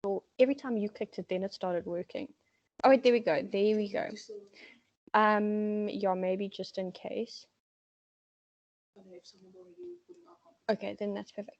Or every time you clicked it, then it started working. Oh wait, there we go. There we go. Yeah, maybe just in case. Okay, then that's perfect.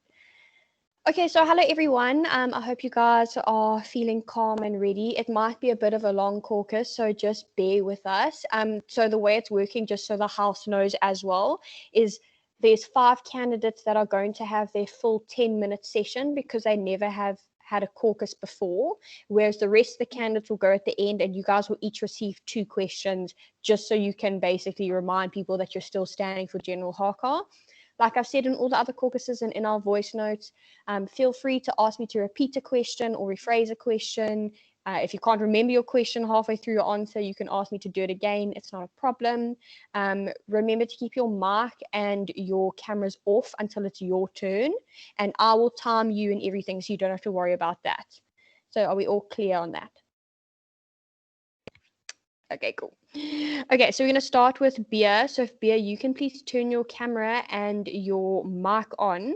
Okay, so hello everyone. I hope you guys are feeling calm and ready. It might be a bit of a long caucus, so just bear with us. So the way it's working, just so the house knows as well, is there's 5 candidates that are going to have their full 10-minute session because they never have had a caucus before, whereas the rest of the candidates will go at the end and you guys will each receive 2 questions just so you can basically remind people that you're still standing for General HK. Like I've said in all the other caucuses and in our voice notes, feel free to ask me to repeat a question or rephrase a question. If you can't remember your question halfway through your answer, you can ask me to do it again. It's not a problem. Remember to keep your mic and your cameras off until it's your turn, and I will time you and everything so you don't have to worry about that. So are we all clear on that? Okay, cool. Okay, so we're going to start with Bea. So if Bea, you can please turn your camera and your mic on.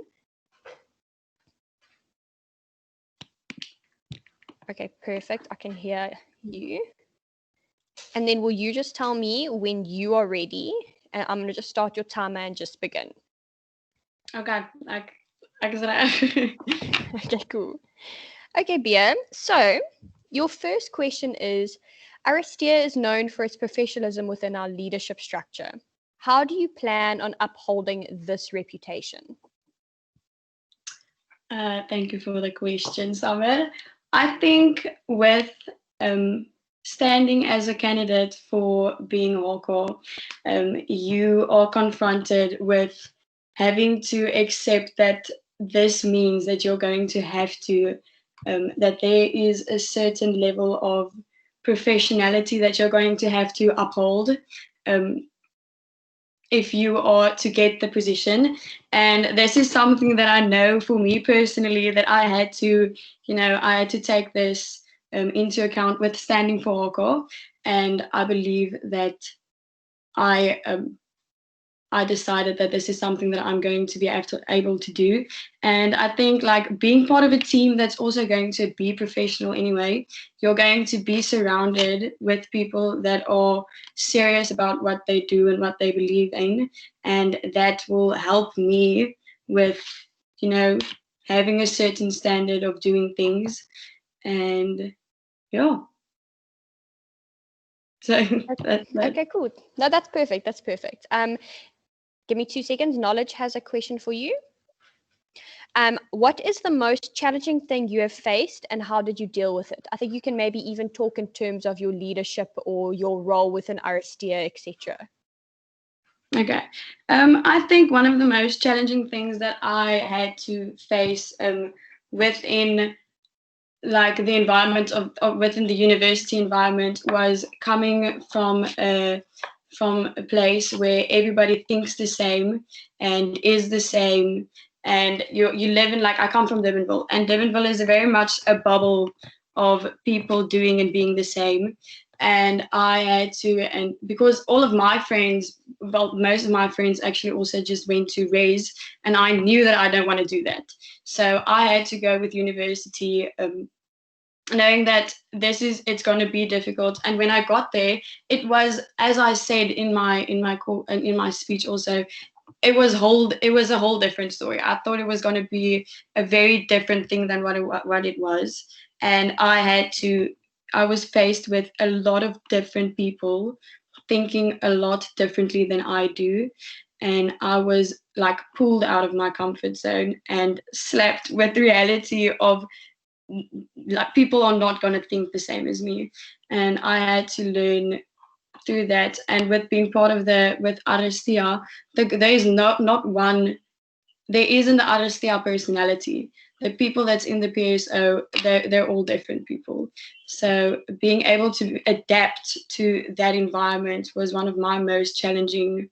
Okay, perfect. I can hear you. And then will you just tell me when you are ready? And I'm going to just start your timer and just begin. Okay, I said. Okay, cool. Okay, Bea. So your first question is, Aristea is known for its professionalism within our leadership structure. How do you plan on upholding this reputation? Thank you for the question, Summer. I think with standing as a candidate for being local, you are confronted with having to accept that this means that you're going to have to, that there is a certain level of professionality that you're going to have to uphold. If you are to get the position. And this is something that I know for me personally that I had to, I had to take this into account with standing for Hoko. And I believe that I I decided that this is something that I'm going to be able to do. And I think like being part of a team that's also going to be professional anyway, you're going to be surrounded with people that are serious about what they do and what they believe in. And that will help me with, having a certain standard of doing things. And yeah. So Okay, cool. No, that's perfect. That's perfect. Give me 2 seconds. Knowledge has a question for you. What is the most challenging thing you have faced and how did you deal with it? I think you can maybe even talk in terms of your leadership or your role within Aristea, etc. Okay. I think one of the most challenging things that I had to face within like the environment of within the university environment was coming from a place where everybody thinks the same and is the same, and you live in, like, I come from Durbanville, and Durbanville is very much a bubble of people doing and being the same. And I had to, and because all of my friends, well, most of my friends actually also just went to raise, and I knew that I don't want to do that. So I had to go with university, knowing that it's going to be difficult. And when I got there, it was, as I said in my speech also, it was a whole different story. I thought it was going to be a very different thing than what it was. And I was faced with a lot of different people thinking a lot differently than I do. And I was like pulled out of my comfort zone and slapped with the reality of, like, people are not going to think the same as me. And I had to learn through that. And with being part of with Aristea, there is not one, there isn't the Aristea personality. The people that's in the PSO, they're all different people. So being able to adapt to that environment was one of my most challenging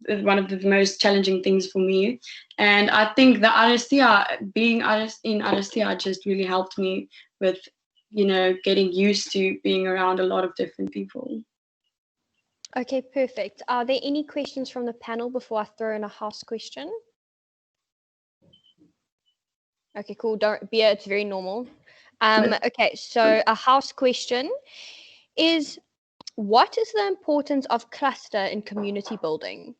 one of the most challenging things for me. And I think the Aristea, in Aristea just really helped me with, getting used to being around a lot of different people. Okay, perfect. Are there any questions from the panel before I throw in a house question? Okay, cool. Don't Beer, it's very normal. Okay, so a house question is, what is the importance of cluster in community building?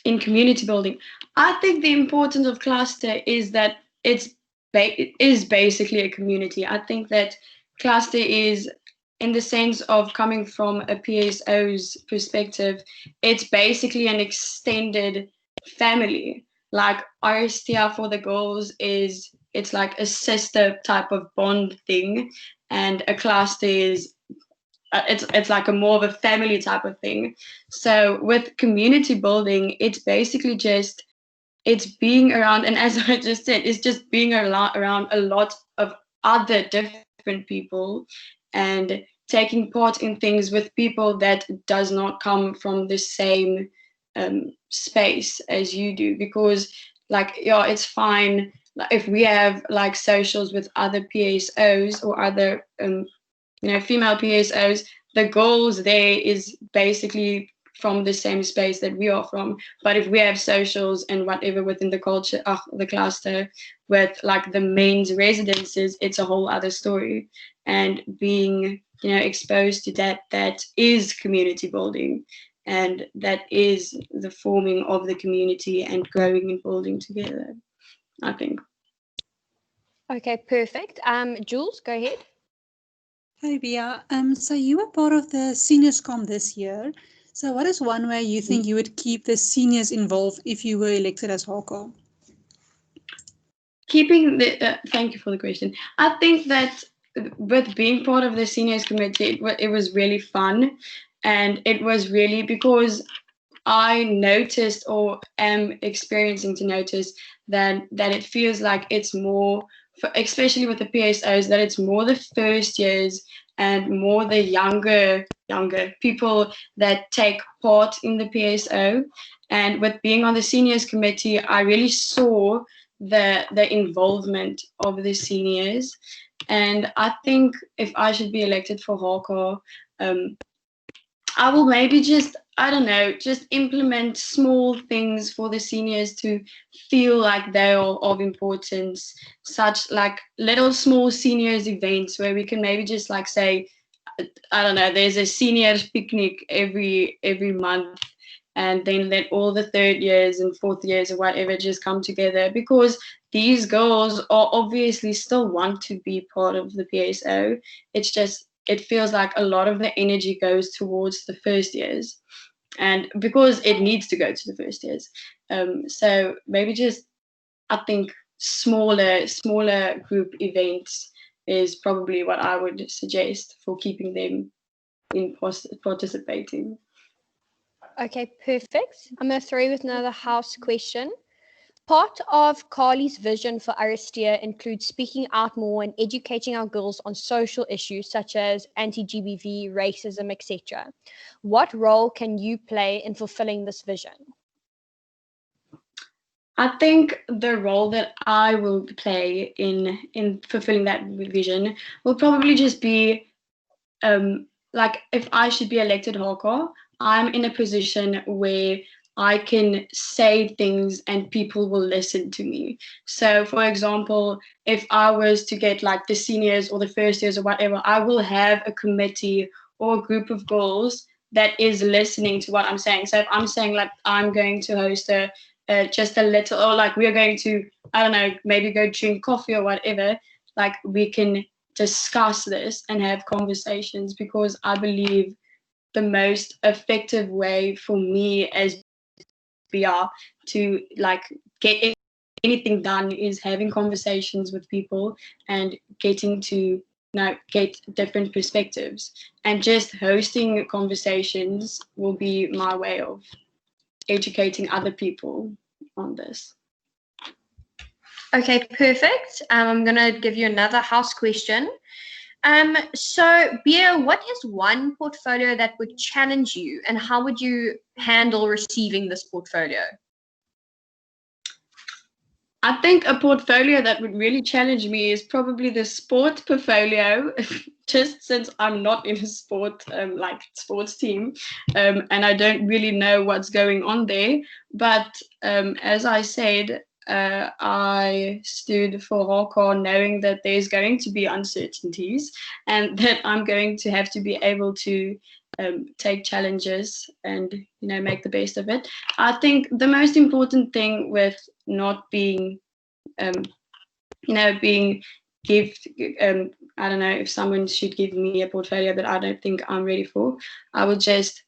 In community building, I think the importance of cluster is that it is basically a community. I think that cluster is, in the sense of coming from a PSO's perspective, it's basically an extended family. Like Aristia for the girls it's like a sister type of bond thing, and a cluster is it's like a more of a family type of thing. So with community building, it's basically just it's being around, and as I just said, it's just being around a lot of other different people and taking part in things with people that does not come from the same space as you do. Because like, yeah, it's fine if we have like socials with other PSOs or other female PSOs, the goals there is basically from the same space that we are from. But if we have socials and whatever within the culture, the cluster with like the men's residences, it's a whole other story. And being, exposed to that is community building. And that is the forming of the community and growing and building together, I think. Okay, perfect. Jules, go ahead. Hi, Bia. So you were part of the Seniors Com this year. So what is one way you think you would keep the seniors involved if you were elected as HK? Thank you for the question. I think that with being part of the seniors committee, it was really fun, and it was really because I noticed or am experiencing to notice that it feels like it's more, especially with the PSOs, that it's more the first years and more the younger people that take part in the PSO. And with being on the seniors committee, I really saw the involvement of the seniors. And I think if I should be elected for HK, I will maybe just, I don't know, just implement small things for the seniors to feel like they are of importance, such like little small seniors events where we can maybe just like say, I don't know, there's a seniors picnic every month, and then let all the third years and fourth years or whatever just come together, because these girls are obviously still want to be part of the PSO. It's just it feels like a lot of the energy goes towards the first years, and because it needs to go to the first years. So maybe just, I think smaller group events is probably what I would suggest for keeping them in participating. Okay, perfect. I'm going to throw you with another house question. Part of Carly's vision for Aristia includes speaking out more and educating our girls on social issues such as anti-GBV, racism, etc. What role can you play in fulfilling this vision? I think the role that I will play in fulfilling that vision will probably just be like if I should be elected HK, I'm in a position where I can say things and people will listen to me. So, for example, if I was to get like the seniors or the first years or whatever, I will have a committee or a group of girls that is listening to what I'm saying. So if I'm saying like I'm going to host just a little, or like we're going to, I don't know, maybe go drink coffee or whatever, like we can discuss this and have conversations, because I believe the most effective way for me as BR to like get anything done is having conversations with people and getting to get different perspectives, and just hosting conversations will be my way of educating other people on this. Okay, perfect. I'm going to give you another house question. So, Bia, what is one portfolio that would challenge you, and how would you handle receiving this portfolio? I think a portfolio that would really challenge me is probably the sport portfolio, just since I'm not in a sport, like sports team, and I don't really know what's going on there. But as I said, I stood for HK knowing that there's going to be uncertainties and that I'm going to have to be able to take challenges and make the best of it. I think the most important thing with not being being I don't know, if someone should give me a portfolio that I don't think I'm ready for, I will just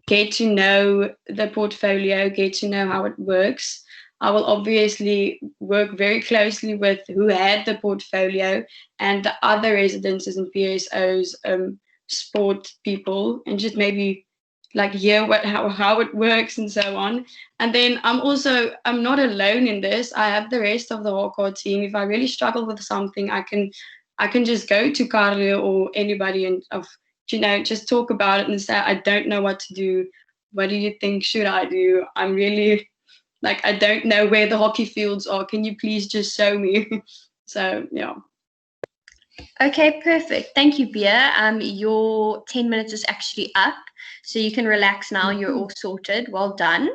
get to know the portfolio, get to know how it works. I will obviously work very closely with who had the portfolio and the other residences and PSOs, sport people, and just maybe like hear how it works and so on. And then I'm not alone in this. I have the rest of the HK team. If I really struggle with something, I can just go to Carlo or anybody and just talk about it and say, I don't know what to do. What do you think should I do? I'm really I don't know where the hockey fields are. Can you please just show me? So yeah. Okay, perfect. Thank you, Bia. Your 10 minutes is actually up, so you can relax now. You're all sorted. Well done.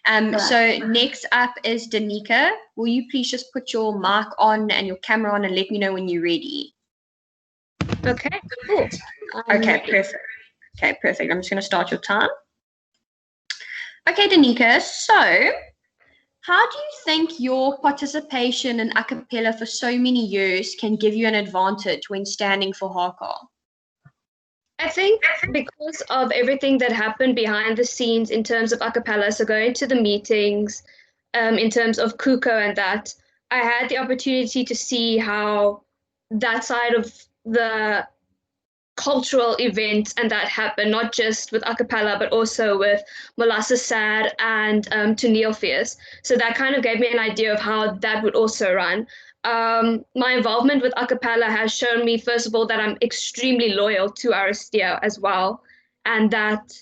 So next up is Danica. Will you please just put your mic on and your camera on and let me know when you're ready? Okay, cool. Okay, perfect. Okay, perfect. I'm just going to start your time. Okay, Danica. So, how do you think your participation in a cappella for so many years can give you an advantage when standing for HK? I think because of everything that happened behind the scenes in terms of a cappella, so going to the meetings, in terms of Kuko and that, I had the opportunity to see how that side of the cultural events and that happened, not just with a cappella, but also with Molasses Sad and Tuneelfeest. So that kind of gave me an idea of how that would also run. My involvement with a cappella has shown me, first of all, that I'm extremely loyal to Aristia as well, and that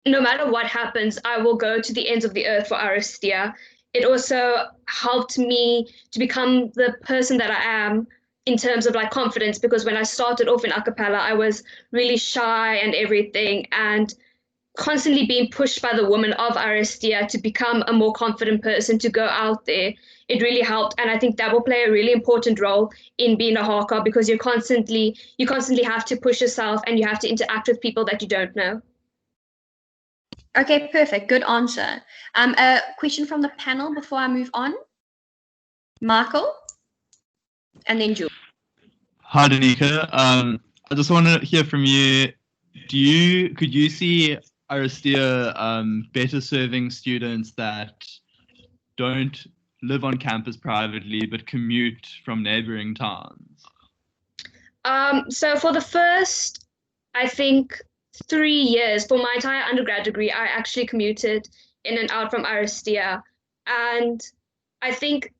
no matter what happens, I will go to the ends of the earth for Aristia. It also helped me to become the person that I am in terms of confidence, because when I started off in a cappella, I was really shy and everything, and constantly being pushed by the women of Aristia to become a more confident person, to go out there. It really helped, and I think that will play a really important role in being a HK, because you constantly have to push yourself and you have to interact with people that you don't know. Okay, perfect. Good answer. A question from the panel before I move on. Michael, and then Jules. Hi, Danica. I just want to hear from you. Could you see Aristia better serving students that don't live on campus privately but commute from neighboring towns? So for the first, I think, 3 years, for my entire undergrad degree, I actually commuted in and out from Aristia. And I think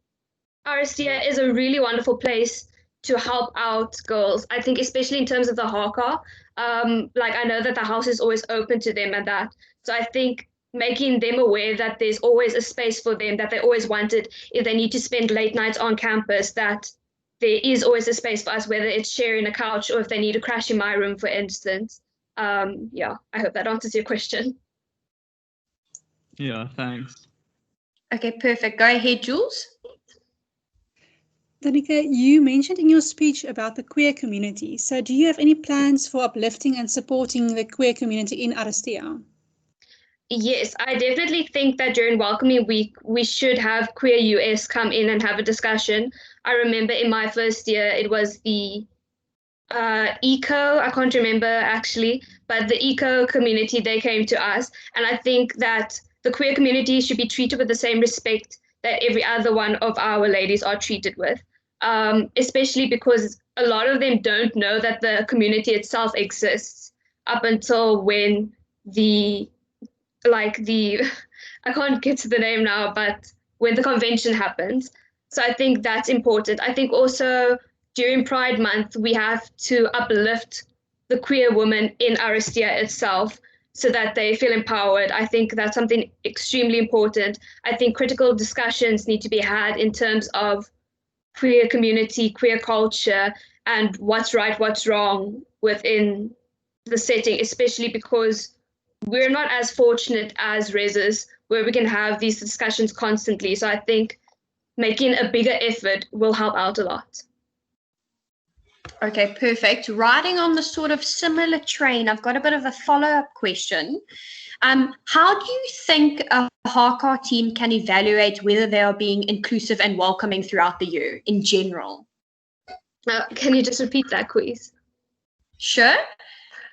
Aristia is a really wonderful place to help out girls. I think especially in terms of the HK, I know that the house is always open to them and that. So I think making them aware that there's always a space for them, that they always wanted, if they need to spend late nights on campus, that there is always a space for us, whether it's sharing a couch or if they need to crash in my room, for instance. Yeah, I hope that answers your question. Yeah, thanks. Okay, perfect. Go ahead, Jules. Danica, you mentioned in your speech about the queer community. So do you have any plans for uplifting and supporting the queer community in Aristia? Yes, I definitely think that during Welcoming Week, we should have Queer US come in and have a discussion. I remember in my first year, it was the eco, I can't remember actually, but the eco community, they came to us. And I think that the queer community should be treated with the same respect that every other one of our ladies are treated with, especially because a lot of them don't know that the community itself exists up until when I can't get to the name now, but when the convention happens. So I think that's important. I think also during Pride Month, we have to uplift the queer women in Aristia itself so that they feel empowered. I think that's something extremely important. I think critical discussions need to be had in terms of queer community, queer culture, and what's right, what's wrong within the setting, especially because we're not as fortunate as reses where we can have these discussions constantly. So I think making a bigger effort will help out a lot. Okay, perfect. Riding on the sort of similar train, I've got a bit of a follow-up question. How do you think a HK team can evaluate whether they are being inclusive and welcoming throughout the year in general? Can you just repeat that, quiz? Sure.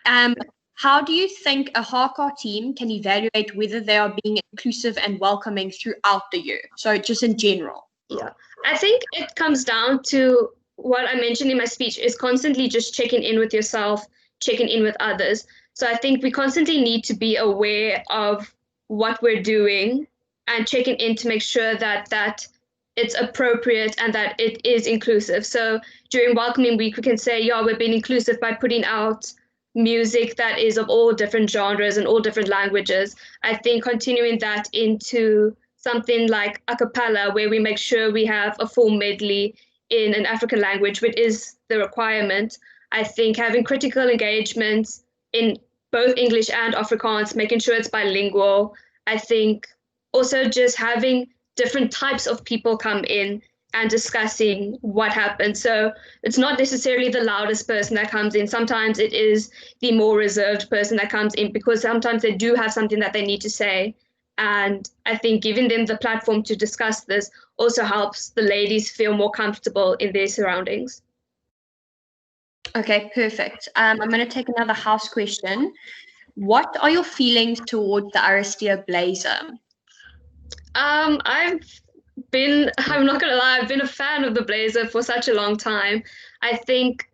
How do you think a HK team can evaluate whether they are being inclusive and welcoming throughout the year? So just in general. Yeah, I think it comes down to what I mentioned in my speech is constantly just checking in with yourself, checking in with others. So I think we constantly need to be aware of what we're doing and checking in to make sure that it's appropriate and that it is inclusive. So during Welcoming Week, we can say, yeah, we're being inclusive by putting out music that is of all different genres and all different languages. I think continuing that into something like a cappella, where we make sure we have a full medley in an African language, which is the requirement. I think having critical engagements in both English and Afrikaans, making sure it's bilingual. I think also just having different types of people come in and discussing what happened. So it's not necessarily the loudest person that comes in. Sometimes it is the more reserved person that comes in, because sometimes they do have something that they need to say. And I think giving them the platform to discuss this also helps the ladies feel more comfortable in their surroundings. Okay, perfect. I'm going to take another house question. What are your feelings towards the Aristia blazer? I'm not gonna lie, I've been a fan of the blazer for such a long time. I think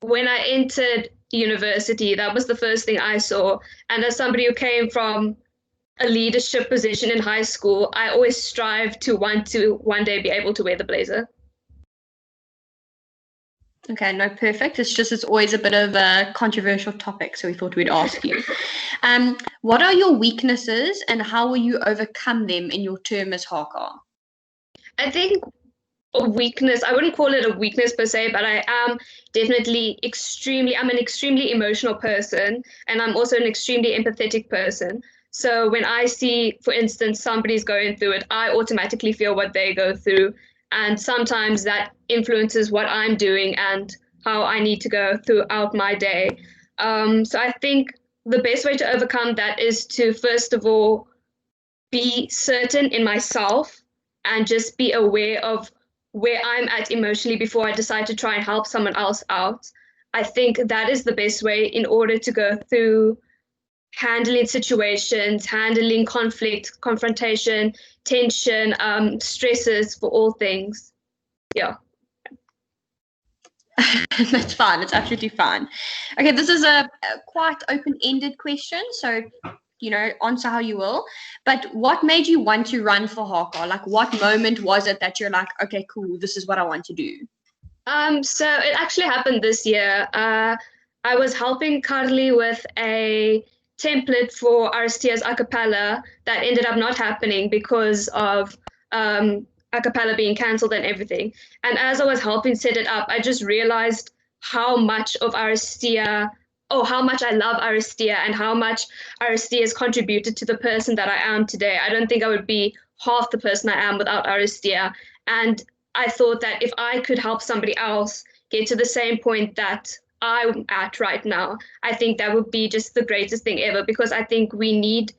when I entered university, that was the first thing I saw. And as somebody who came from a leadership position in high school, I always strive to want to one day be able to wear the blazer. Okay, no, perfect. It's always a bit of a controversial topic, so we thought we'd ask you. What are your weaknesses and how will you overcome them in your term as HK? I think a weakness, I wouldn't call it a weakness per se, but I am definitely I'm an extremely emotional person, and I'm also an extremely empathetic person. So when I see, for instance, somebody's going through it, I automatically feel what they go through. And sometimes that influences what I'm doing and how I need to go throughout my day. So I think the best way to overcome that is to, first of all, be certain in myself and just be aware of where I'm at emotionally before I decide to try and help someone else out. I think that is the best way in order to go through handling situations, handling conflict, confrontation, tension, stresses for all things. Yeah. That's fine. It's absolutely fine. Okay, this is a quite open-ended question, so answer how you will. But what made you want to run for HK? Like, what moment was it that you're like, okay, cool, this is what I want to do? So it actually happened this year. I was helping Carly with a template for Aristia's a cappella that ended up not happening because of a cappella being cancelled and everything. And as I was helping set it up, I just realized how much of Aristia, how much I love Aristia and how much Aristia has contributed to the person that I am today. I don't think I would be half the person I am without Aristia. And I thought that if I could help somebody else get to the same point that I'm at right now, I think that would be just the greatest thing ever, because I think we need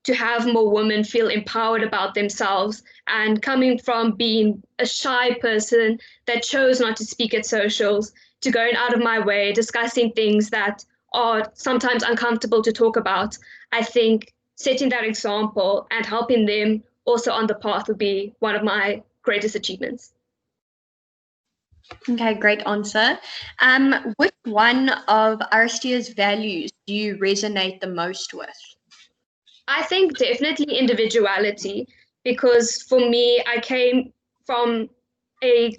to have more women feel empowered about themselves. And coming from being a shy person that chose not to speak at socials, to going out of my way, discussing things that are sometimes uncomfortable to talk about, I think setting that example and helping them also on the path would be one of my greatest achievements. Okay, great answer. Which one of Aristia's values do you resonate the most with? I think definitely individuality, because for me, I came from a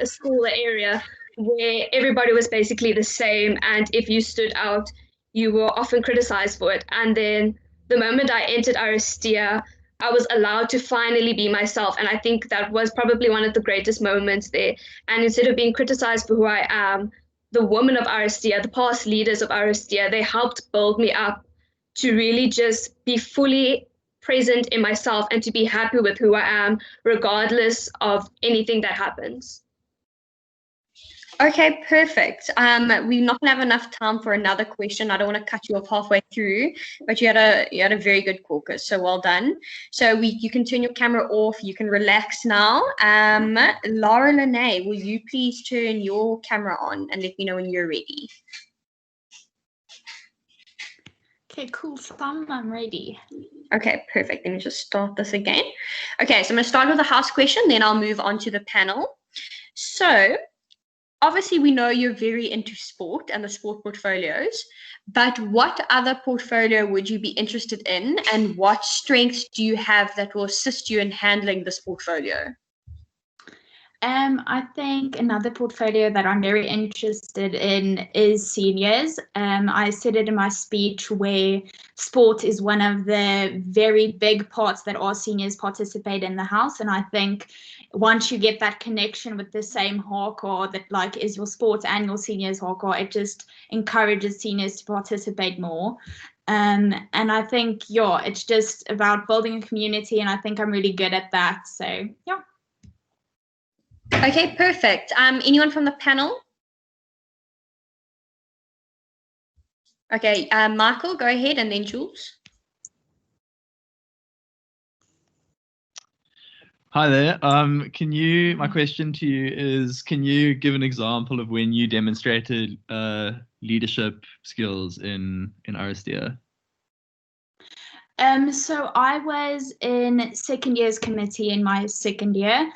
school area where everybody was basically the same, and if you stood out, you were often criticized for it. And then the moment I entered Aristia, I was allowed to finally be myself, and I think that was probably one of the greatest moments there. And instead of being criticized for who I am, the women of Aristia, the past leaders of Aristia, they helped build me up to really just be fully present in myself and to be happy with who I am, regardless of anything that happens. Okay, perfect. We're not gonna have enough time for another question. I don't want to cut you off halfway through, but you had a very good caucus, so well done. So you can turn your camera off. You can relax now. Laura Lene, will you please turn your camera on and let me know when you're ready? Okay, cool. Sam, I'm ready. Okay, perfect. Let me just start this again. Okay, so I'm going to start with the house question, then I'll move on to the panel. So, obviously, we know you're very into sport and the sport portfolios, but what other portfolio would you be interested in, and what strengths do you have that will assist you in handling this portfolio? I think another portfolio that I'm very interested in is seniors. I said it in my speech where sport is one of the very big parts that our seniors participate in the house. And I think once you get that connection with the same hardcore that like is your sports and your seniors hardcore, it just encourages seniors to participate more. And I think, yeah, it's just about building a community, and I think I'm really good at that. So, yeah. Okay, perfect. Anyone from the panel? Okay, Michael, go ahead, and then Jules. Hi there. My question to you is, can you give an example of when you demonstrated leadership skills in Aristia? So I was in second year's committee in my second year,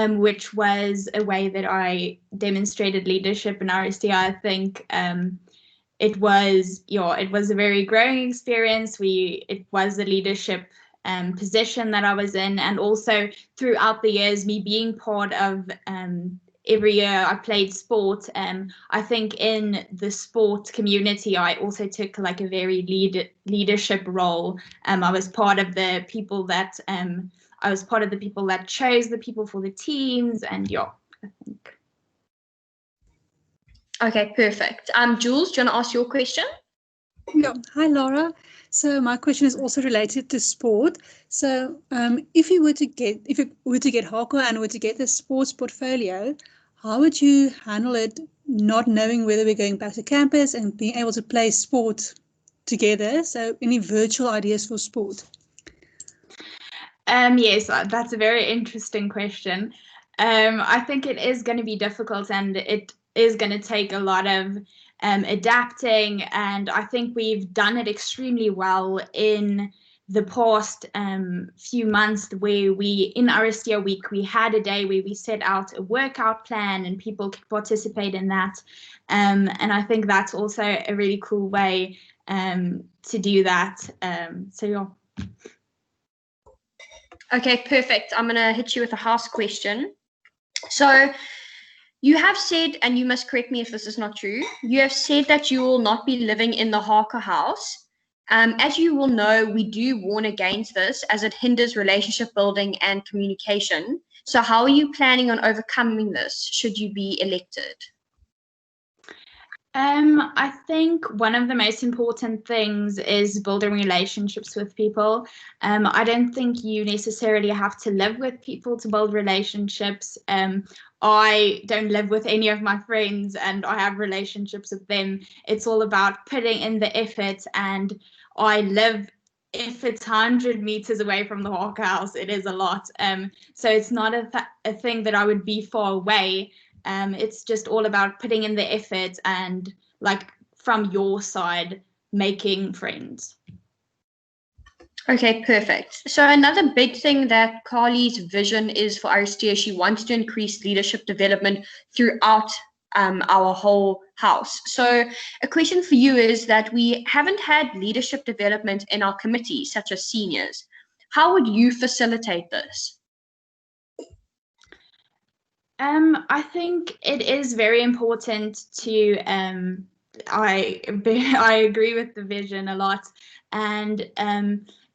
which was a way that I demonstrated leadership in Aristia. I think it was a very growing experience. It was a leadership position that I was in, and also throughout the years, me being part of every year I played sport. I think in the sport community, I also took like a very leadership role. I was part of the people that chose the people for the teams, and yeah, I think. Okay, perfect. Jules, do you want to ask your question? Yeah. Hi, Laura. So my question is also related to sport. So if you were to get hardcore and were to get a sports portfolio, how would you handle it, not knowing whether we're going back to campus and being able to play sport together? So any virtual ideas for sport? Yes, that's a very interesting question. I think it is going to be difficult, and it is going to take a lot of adapting, and I think we've done it extremely well in the past few months, where in Aristia Week we had a day where we set out a workout plan and people could participate in that, and I think that's also a really cool way to do that. So yeah. Okay, perfect. I'm going to hit you with a house question. So you have said, and you must correct me if this is not true, you have said that you will not be living in the Harker house. As you will know, we do warn against this as it hinders relationship building and communication. So how are you planning on overcoming this should you be elected? I think one of the most important things is building relationships with people. I don't think you necessarily have to live with people to build relationships. I don't live with any of my friends, and I have relationships with them. It's all about putting in the effort, and I live, if it's 100 meters away from the Hawk House, it is a lot. So it's not a thing that I would be far away. It's just all about putting in the effort and, like, from your side, making friends. Okay, perfect. So another big thing that Carly's vision is for Aristia, she wants to increase leadership development throughout our whole house. So a question for you is that we haven't had leadership development in our committees, such as seniors. How would you facilitate this? I think it is very important to, I agree with the vision a lot, and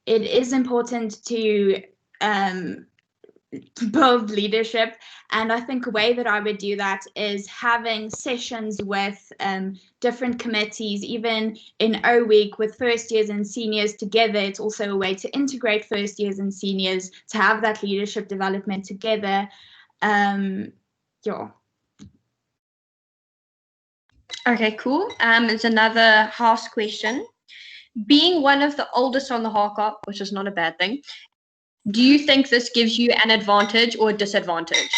it is important to build leadership. And I think a way that I would do that is having sessions with different committees, even in O week with first years and seniors together. It's also a way to integrate first years and seniors to have that leadership development together. Yeah. Okay, cool. It's another house question. Being one of the oldest on the HK, which is not a bad thing, do you think this gives you an advantage or a disadvantage?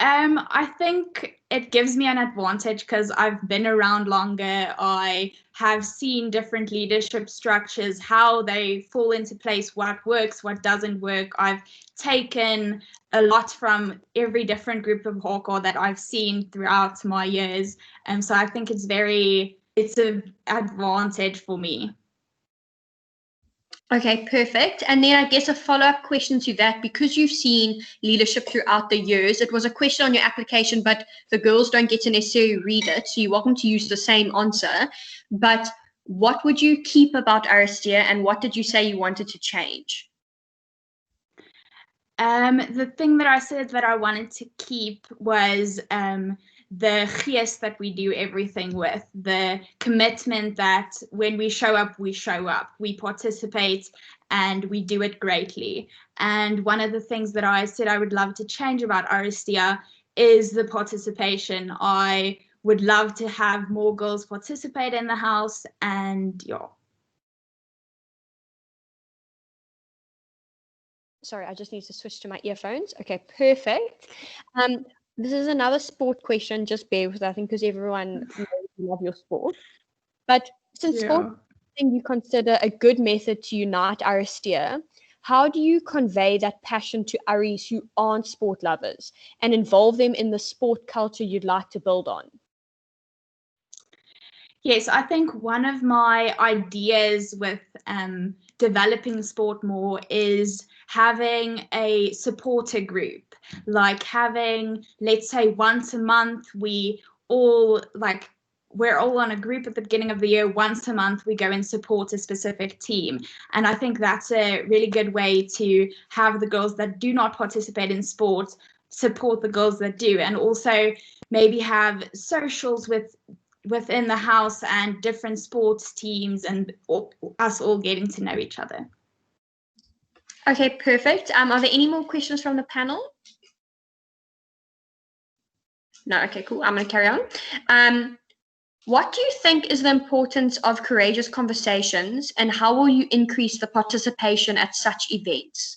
I think it gives me an advantage because I've been around longer. I have seen different leadership structures, how they fall into place, what works, what doesn't work. I've taken a lot from every different group of hawker that I've seen throughout my years. And so I think it's an advantage for me. Okay, perfect. And then I guess a follow-up question to that, because you've seen leadership throughout the years, it was a question on your application, but the girls don't get to necessarily read it, so you're welcome to use the same answer. But what would you keep about Aristia, and what did you say you wanted to change? The thing that I said that I wanted to keep was the geest that we do everything with, the commitment that when we show up, we participate, and we do it greatly. And one of the things that I said I would love to change about Aristia is the participation. I would love to have more girls participate in the house, and yeah. Sorry, I just need to switch to my earphones. Okay, perfect. This is another sport question. Just bear with, I think, because everyone knows you love your sport. But since sport is something you consider a good method to unite Aristia, how do you convey that passion to Aris who aren't sport lovers and involve them in the sport culture you'd like to build on? Yes, I think one of my ideas with developing sport more is having a supporter group, like having, let's say, once a month, we're all on a group at the beginning of the year. Once a month, we go and support a specific team. And I think that's a really good way to have the girls that do not participate in sport support the girls that do, and also maybe have socials within the house and different sports teams, and us all getting to know each other. Okay, perfect. Are there any more questions from the panel? No, okay, cool. I'm going to carry on. What do you think is the importance of courageous conversations, and how will you increase the participation at such events?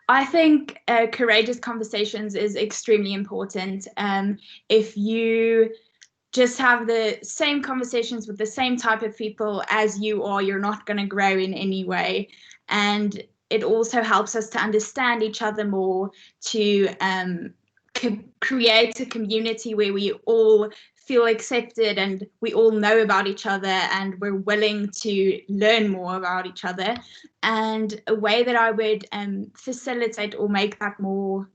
I think courageous conversations is extremely important. If you just have the same conversations with the same type of people as you are, you're not going to grow in any way. And it also helps us to understand each other more, to create a community where we all feel accepted and we all know about each other and we're willing to learn more about each other. And a way that I would facilitate or make that more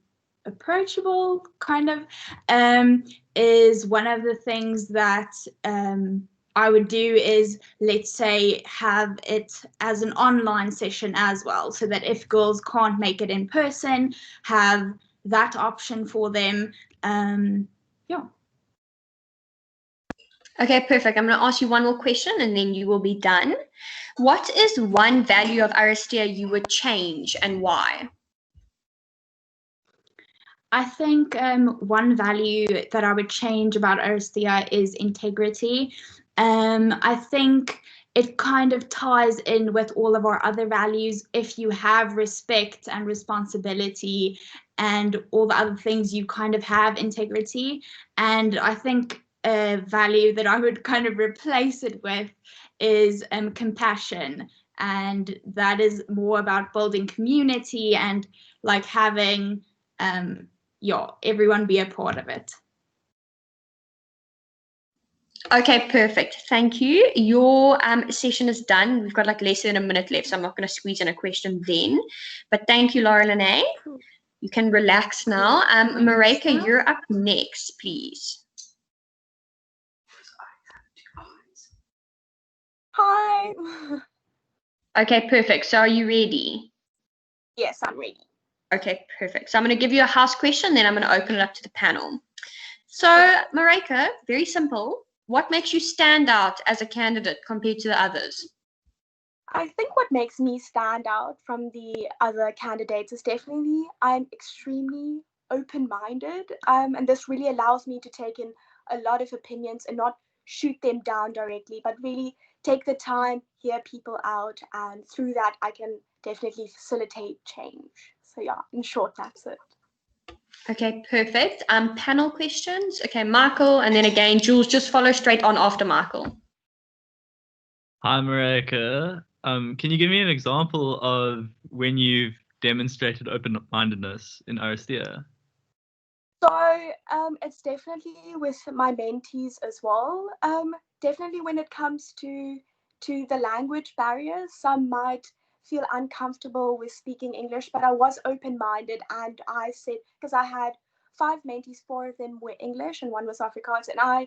approachable, kind of, is one of the things that I would do is, let's say, have it as an online session as well, so that if girls can't make it in person, have that option for them. Yeah. Okay, perfect. I'm going to ask you one more question and then you will be done. What is one value of Aristia you would change and why? I think one value that I would change about Aristia is integrity. I think it kind of ties in with all of our other values. If you have respect and responsibility and all the other things, you kind of have integrity. And I think a value that I would kind of replace it with is compassion. And that is more about building community and like having everyone be a part of it. Okay, perfect. Thank you. Your session is done. We've got like less than a minute left, so I'm not going to squeeze in a question then. But thank you, Laura Lene. You can relax now. Marika, you're up next, please. Hi. Okay, perfect. So are you ready? Yes, I'm ready. Okay, perfect. So I'm going to give you a house question, then I'm going to open it up to the panel. So, Marika, very simple. What makes you stand out as a candidate compared to the others? I think what makes me stand out from the other candidates is definitely I'm extremely open-minded, and this really allows me to take in a lot of opinions and not shoot them down directly, but really take the time, hear people out, and through that I can definitely facilitate change. So yeah, in short, that's it. Okay, perfect. Panel questions. Okay, Michael, and then again, Jules, just follow straight on after Michael. Hi, Marika. Can you give me an example of when you've demonstrated open-mindedness in Aristia? So it's definitely with my mentees as well. Definitely when it comes to the language barriers, some might feel uncomfortable with speaking English, but I was open-minded and I said, because I had 5 mentees, 4 of them were English and 1 was Afrikaans, and I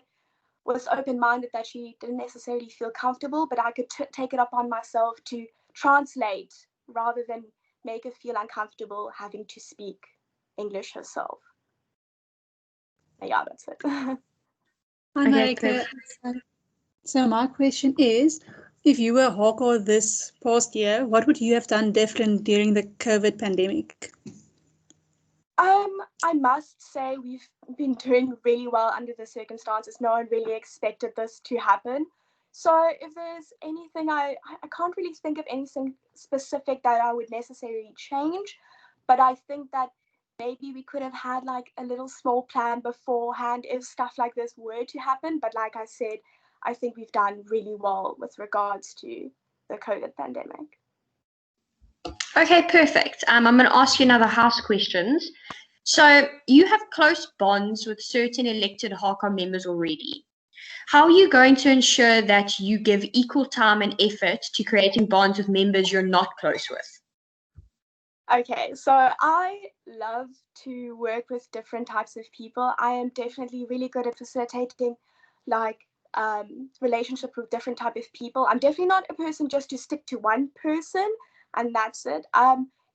was open-minded that she didn't necessarily feel comfortable, but I could take it upon myself to translate rather than make her feel uncomfortable having to speak English herself. Yeah, that's it. Hi, Okay, Marika. So my question is, if you were hardcore this past year, what would you have done different during the COVID pandemic? I must say we've been doing really well under the circumstances. No one really expected this to happen. So if there's anything, I can't really think of anything specific that I would necessarily change, but I think that maybe we could have had like a little small plan beforehand if stuff like this were to happen. But like I said, I think we've done really well with regards to the COVID pandemic. Okay, perfect. I'm going to ask you another house questions. So you have close bonds with certain elected HK members already. How are you going to ensure that you give equal time and effort to creating bonds with members you're not close with? Okay, so I love to work with different types of people. I am definitely really good at facilitating like relationship with different type of people. I'm definitely not a person just to stick to one person and that's it.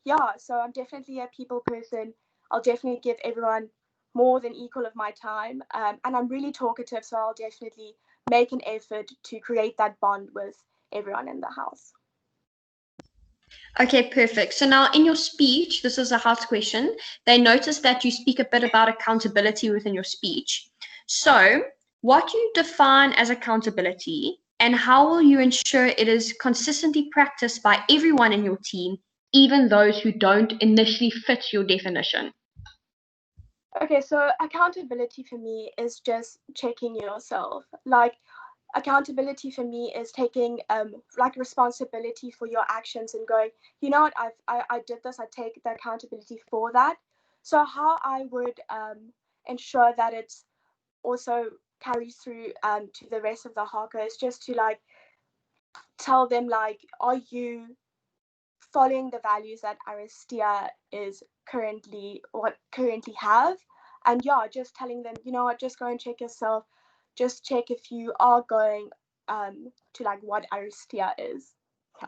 Yeah, so I'm definitely a people person. I'll definitely give everyone more than equal of my time. And I'm really talkative, so I'll definitely make an effort to create that bond with everyone in the house. Okay, perfect. So now in your speech, this is a house question. They noticed that you speak a bit about accountability within your speech. So what do you define as accountability and how will you ensure it is consistently practiced by everyone in your team, even those who don't initially fit your definition? Okay, so accountability for me is just checking yourself. Like accountability for me is taking like responsibility for your actions and going, you know what, I did this, I take the accountability for that. So how I would ensure that it's also carries through to the rest of the HK is just to like tell them like, are you following the values that Aristia is currently have, and yeah, just telling them, you know what, just go and check yourself, just check if you are going to like what Aristia is. Yeah.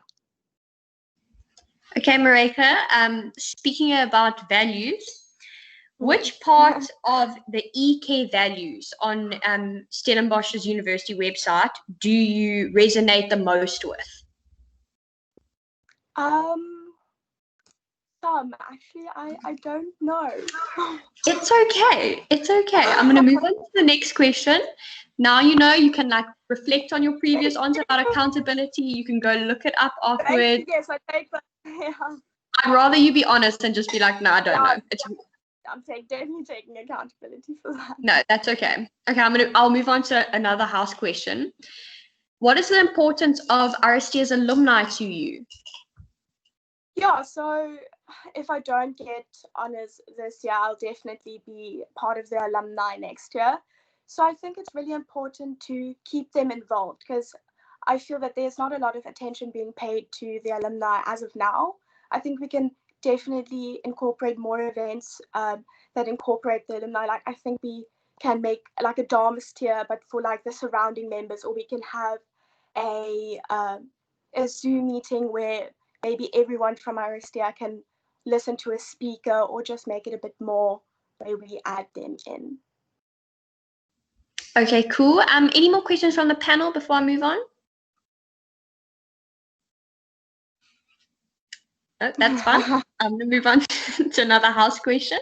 Okay, Marika, speaking about values, which part of the EK values on Stellenbosch's university website do you resonate the most with? Some actually, I don't know. It's okay. It's okay. I'm going to move on to the next question. Now you know you can like reflect on your previous answer about accountability. You can go look it up afterwards. Yes, I take that. Yeah. I'd rather you be honest and just be like, no, I don't know. I'm definitely taking accountability for that. No, that's okay. Okay, I'll move on to another house question. What is the importance of Aristia's alumni to you? Yeah, so if I don't get honors this year, I'll definitely be part of the alumni next year. So I think it's really important to keep them involved because I feel that there's not a lot of attention being paid to the alumni as of now. I think we can definitely incorporate more events that incorporate the alumni. Like I think we can make like a dance tier, but for like the surrounding members, or we can have a a Zoom meeting where maybe everyone from Aristia can listen to a speaker, or just make it a bit more where we add them in. Okay, cool. Any more questions from the panel before I move on? Oh, that's fine. I'm going to move on to another house question.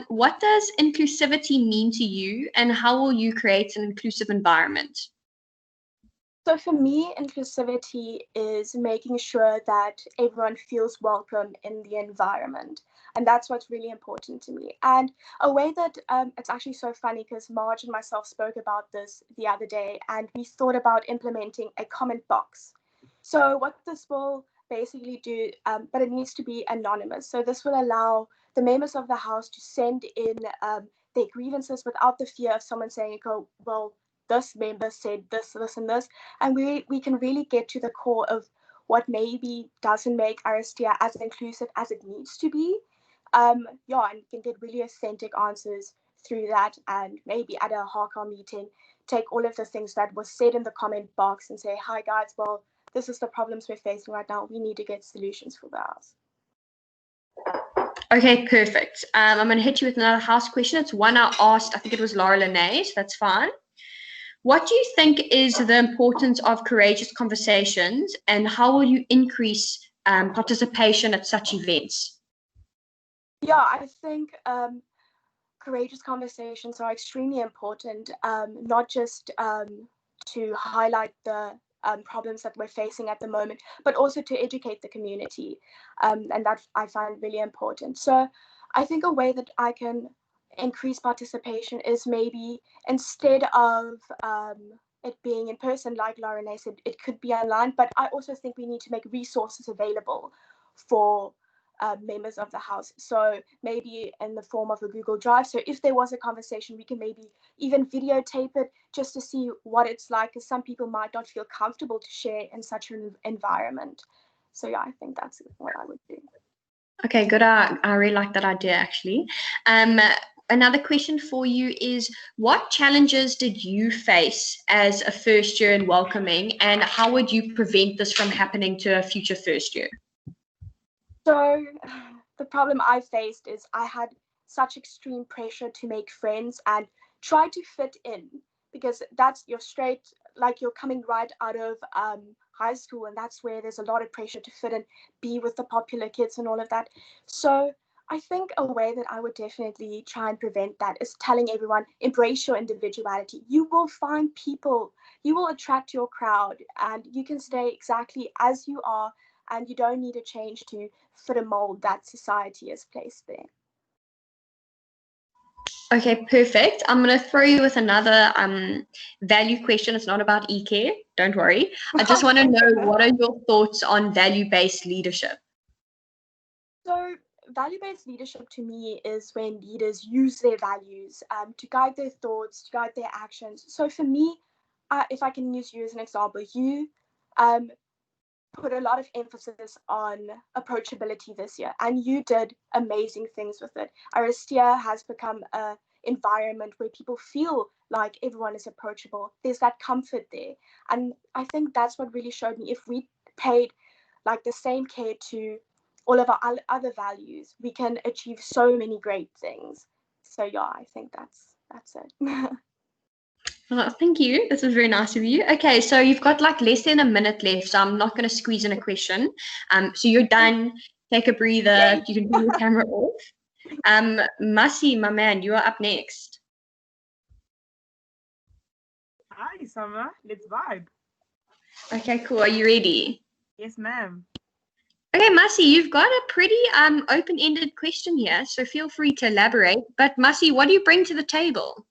What does inclusivity mean to you, and how will you create an inclusive environment? So for me, inclusivity is making sure that everyone feels welcome in the environment. And that's what's really important to me. And a way that it's actually so funny, because Marge and myself spoke about this the other day, and we thought about implementing a comment box. So what this will basically do, but it needs to be anonymous. So this will allow the members of the house to send in their grievances without the fear of someone saying, oh, well, this member said this, this, and this. And we can really get to the core of what maybe doesn't make Aristia as inclusive as it needs to be. And you can get really authentic answers through that, and maybe at a HK meeting, take all of the things that was said in the comment box and say, hi guys, well, this is the problems we're facing right now. We need to get solutions for the house. Okay, perfect. I'm going to hit you with another house question. It's one I asked, I think it was Laura Lene, so that's fine. What do you think is the importance of courageous conversations, and how will you increase participation at such events? Yeah, I think courageous conversations are extremely important, not just to highlight the problems that we're facing at the moment, but also to educate the community. And that I find really important. So I think a way that I can increase participation is maybe instead of it being in person, like Lauren said, it could be online, but I also think we need to make resources available for members of the house. So maybe in the form of a Google Drive. So if there was a conversation, we can maybe even videotape it just to see what it's like, because some people might not feel comfortable to share in such an environment. So yeah, I think that's what I would do. Okay, good. I really like that idea, actually. Another question for you is, what challenges did you face as a first year in welcoming, and how would you prevent this from happening to a future first year? So the problem I faced is I had such extreme pressure to make friends and try to fit in, because you're straight, like you're coming right out of high school, and that's where there's a lot of pressure to fit in, be with the popular kids and all of that. So I think a way that I would definitely try and prevent that is telling everyone, embrace your individuality. You will find people, you will attract your crowd, and you can stay exactly as you are, and you don't need to change to fit a mold that society has placed there. Okay, perfect. I'm going to throw you with another value question. It's not about e-care, don't worry. I just want to know, what are your thoughts on value-based leadership? So value-based leadership to me is when leaders use their values to guide their thoughts, to guide their actions. So for me, if I can use you as an example, you put a lot of emphasis on approachability this year, and you did amazing things with it. Aristia has become an environment where people feel like everyone is approachable. There's that comfort there, and I think that's what really showed me. If we paid like the same care to all of our other values, we can achieve so many great things. So yeah, I think that's it. Oh, thank you. This was very nice of you. Okay, so you've got like less than a minute left, so I'm not going to squeeze in a question. So you're done. Take a breather. Yay. You can turn your camera off. Masi, my man, you are up next. Hi, Summer. Let's vibe. Okay, cool. Are you ready? Yes, ma'am. Okay, Masi, you've got a pretty open-ended question here, so feel free to elaborate. But Masi, what do you bring to the table?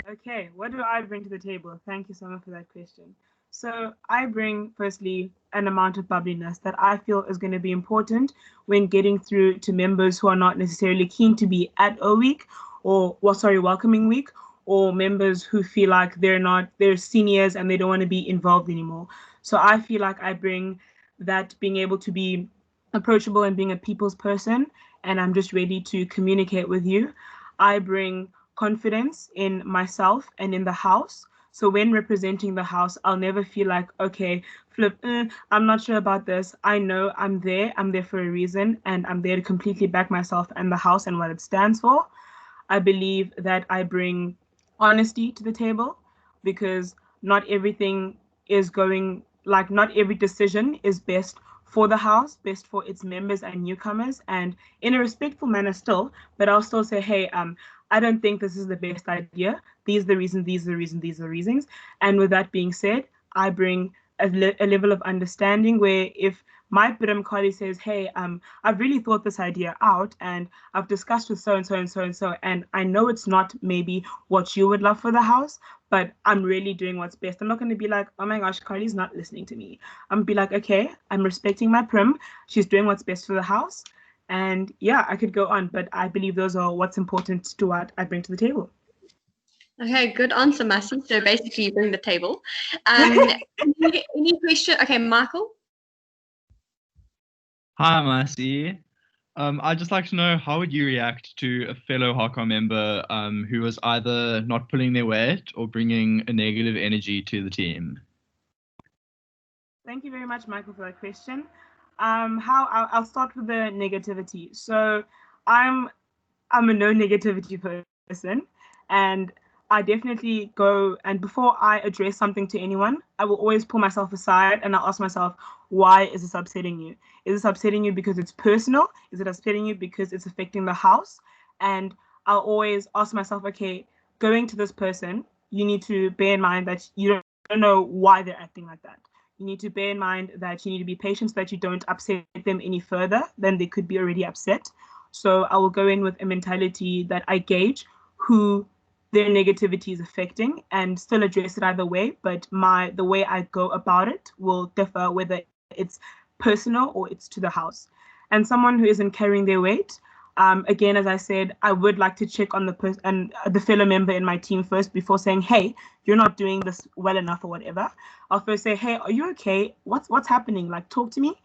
Okay, what do I bring to the table? Thank you so much for that question. So I bring, firstly, an amount of bubbliness that I feel is going to be important when getting through to members who are not necessarily keen to be at O week, or welcoming week, or members who feel like they're seniors and they don't want to be involved anymore. So I feel like I bring that, being able to be approachable and being a people's person, and I'm just ready to communicate with you. I bring confidence in myself and in the house. So when representing the house, I'll never feel like, okay, flip, I'm not sure about this. I know I'm there for a reason, and I'm there to completely back myself and the house and what it stands for. I believe that I bring honesty to the table, because not everything is going, like, not every decision is best for the house, best for its members and newcomers, and in a respectful manner still, but I'll still say, hey, I don't think this is the best idea. These are the reasons, these are the reasons, these are the reasons. And with that being said, I bring a level of understanding where if my Biram colleague says, hey, I've really thought this idea out, and I've discussed with so and so and so and so, and I know it's not maybe what you would love for the house, but I'm really doing what's best. I'm not going to be like, oh my gosh, Carly's not listening to me. I'm going to be like, okay, I'm respecting my prim. She's doing what's best for the house. And yeah, I could go on, but I believe those are what's important to what I bring to the table. Okay, good answer, Massey. So basically, you bring the table. Any question? Okay, Michael. Hi, Massey. I'd just like to know, how would you react to a fellow HK member who was either not pulling their weight or bringing a negative energy to the team? Thank you very much, Michael, for that question. I'll start with the negativity. So I'm a no negativity person, and I definitely go, and before I address something to anyone, I will always pull myself aside and I'll ask myself, why is this upsetting you? Is this upsetting you because it's personal? Is it upsetting you because it's affecting the house? And I'll always ask myself, okay, going to this person, you need to bear in mind that you don't know why they're acting like that. You need to bear in mind that you need to be patient so that you don't upset them any further than they could be already upset. So I will go in with a mentality that I gauge who their negativity is affecting and still address it either way. But the way I go about it will differ whether it's personal or it's to the house. And someone who isn't carrying their weight, again, as I said, I would like to check on the fellow member in my team first before saying, hey, you're not doing this well enough or whatever. I'll first say, hey, are you okay? What's happening? Like, talk to me.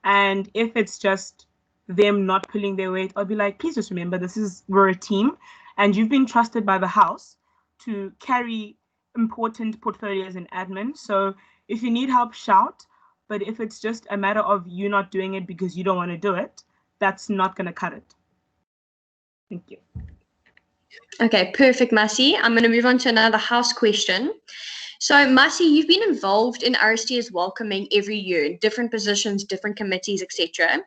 And if it's just them not pulling their weight, I'll be like, please just remember, we're a team, and you've been trusted by the house to carry important portfolios and admin. So if you need help, shout. But if it's just a matter of you not doing it because you don't want to do it, that's not going to cut it. Thank you. Okay, perfect, Massey. I'm going to move on to another house question. So, Massey, you've been involved in RST's welcoming every year in different positions, different committees, etc.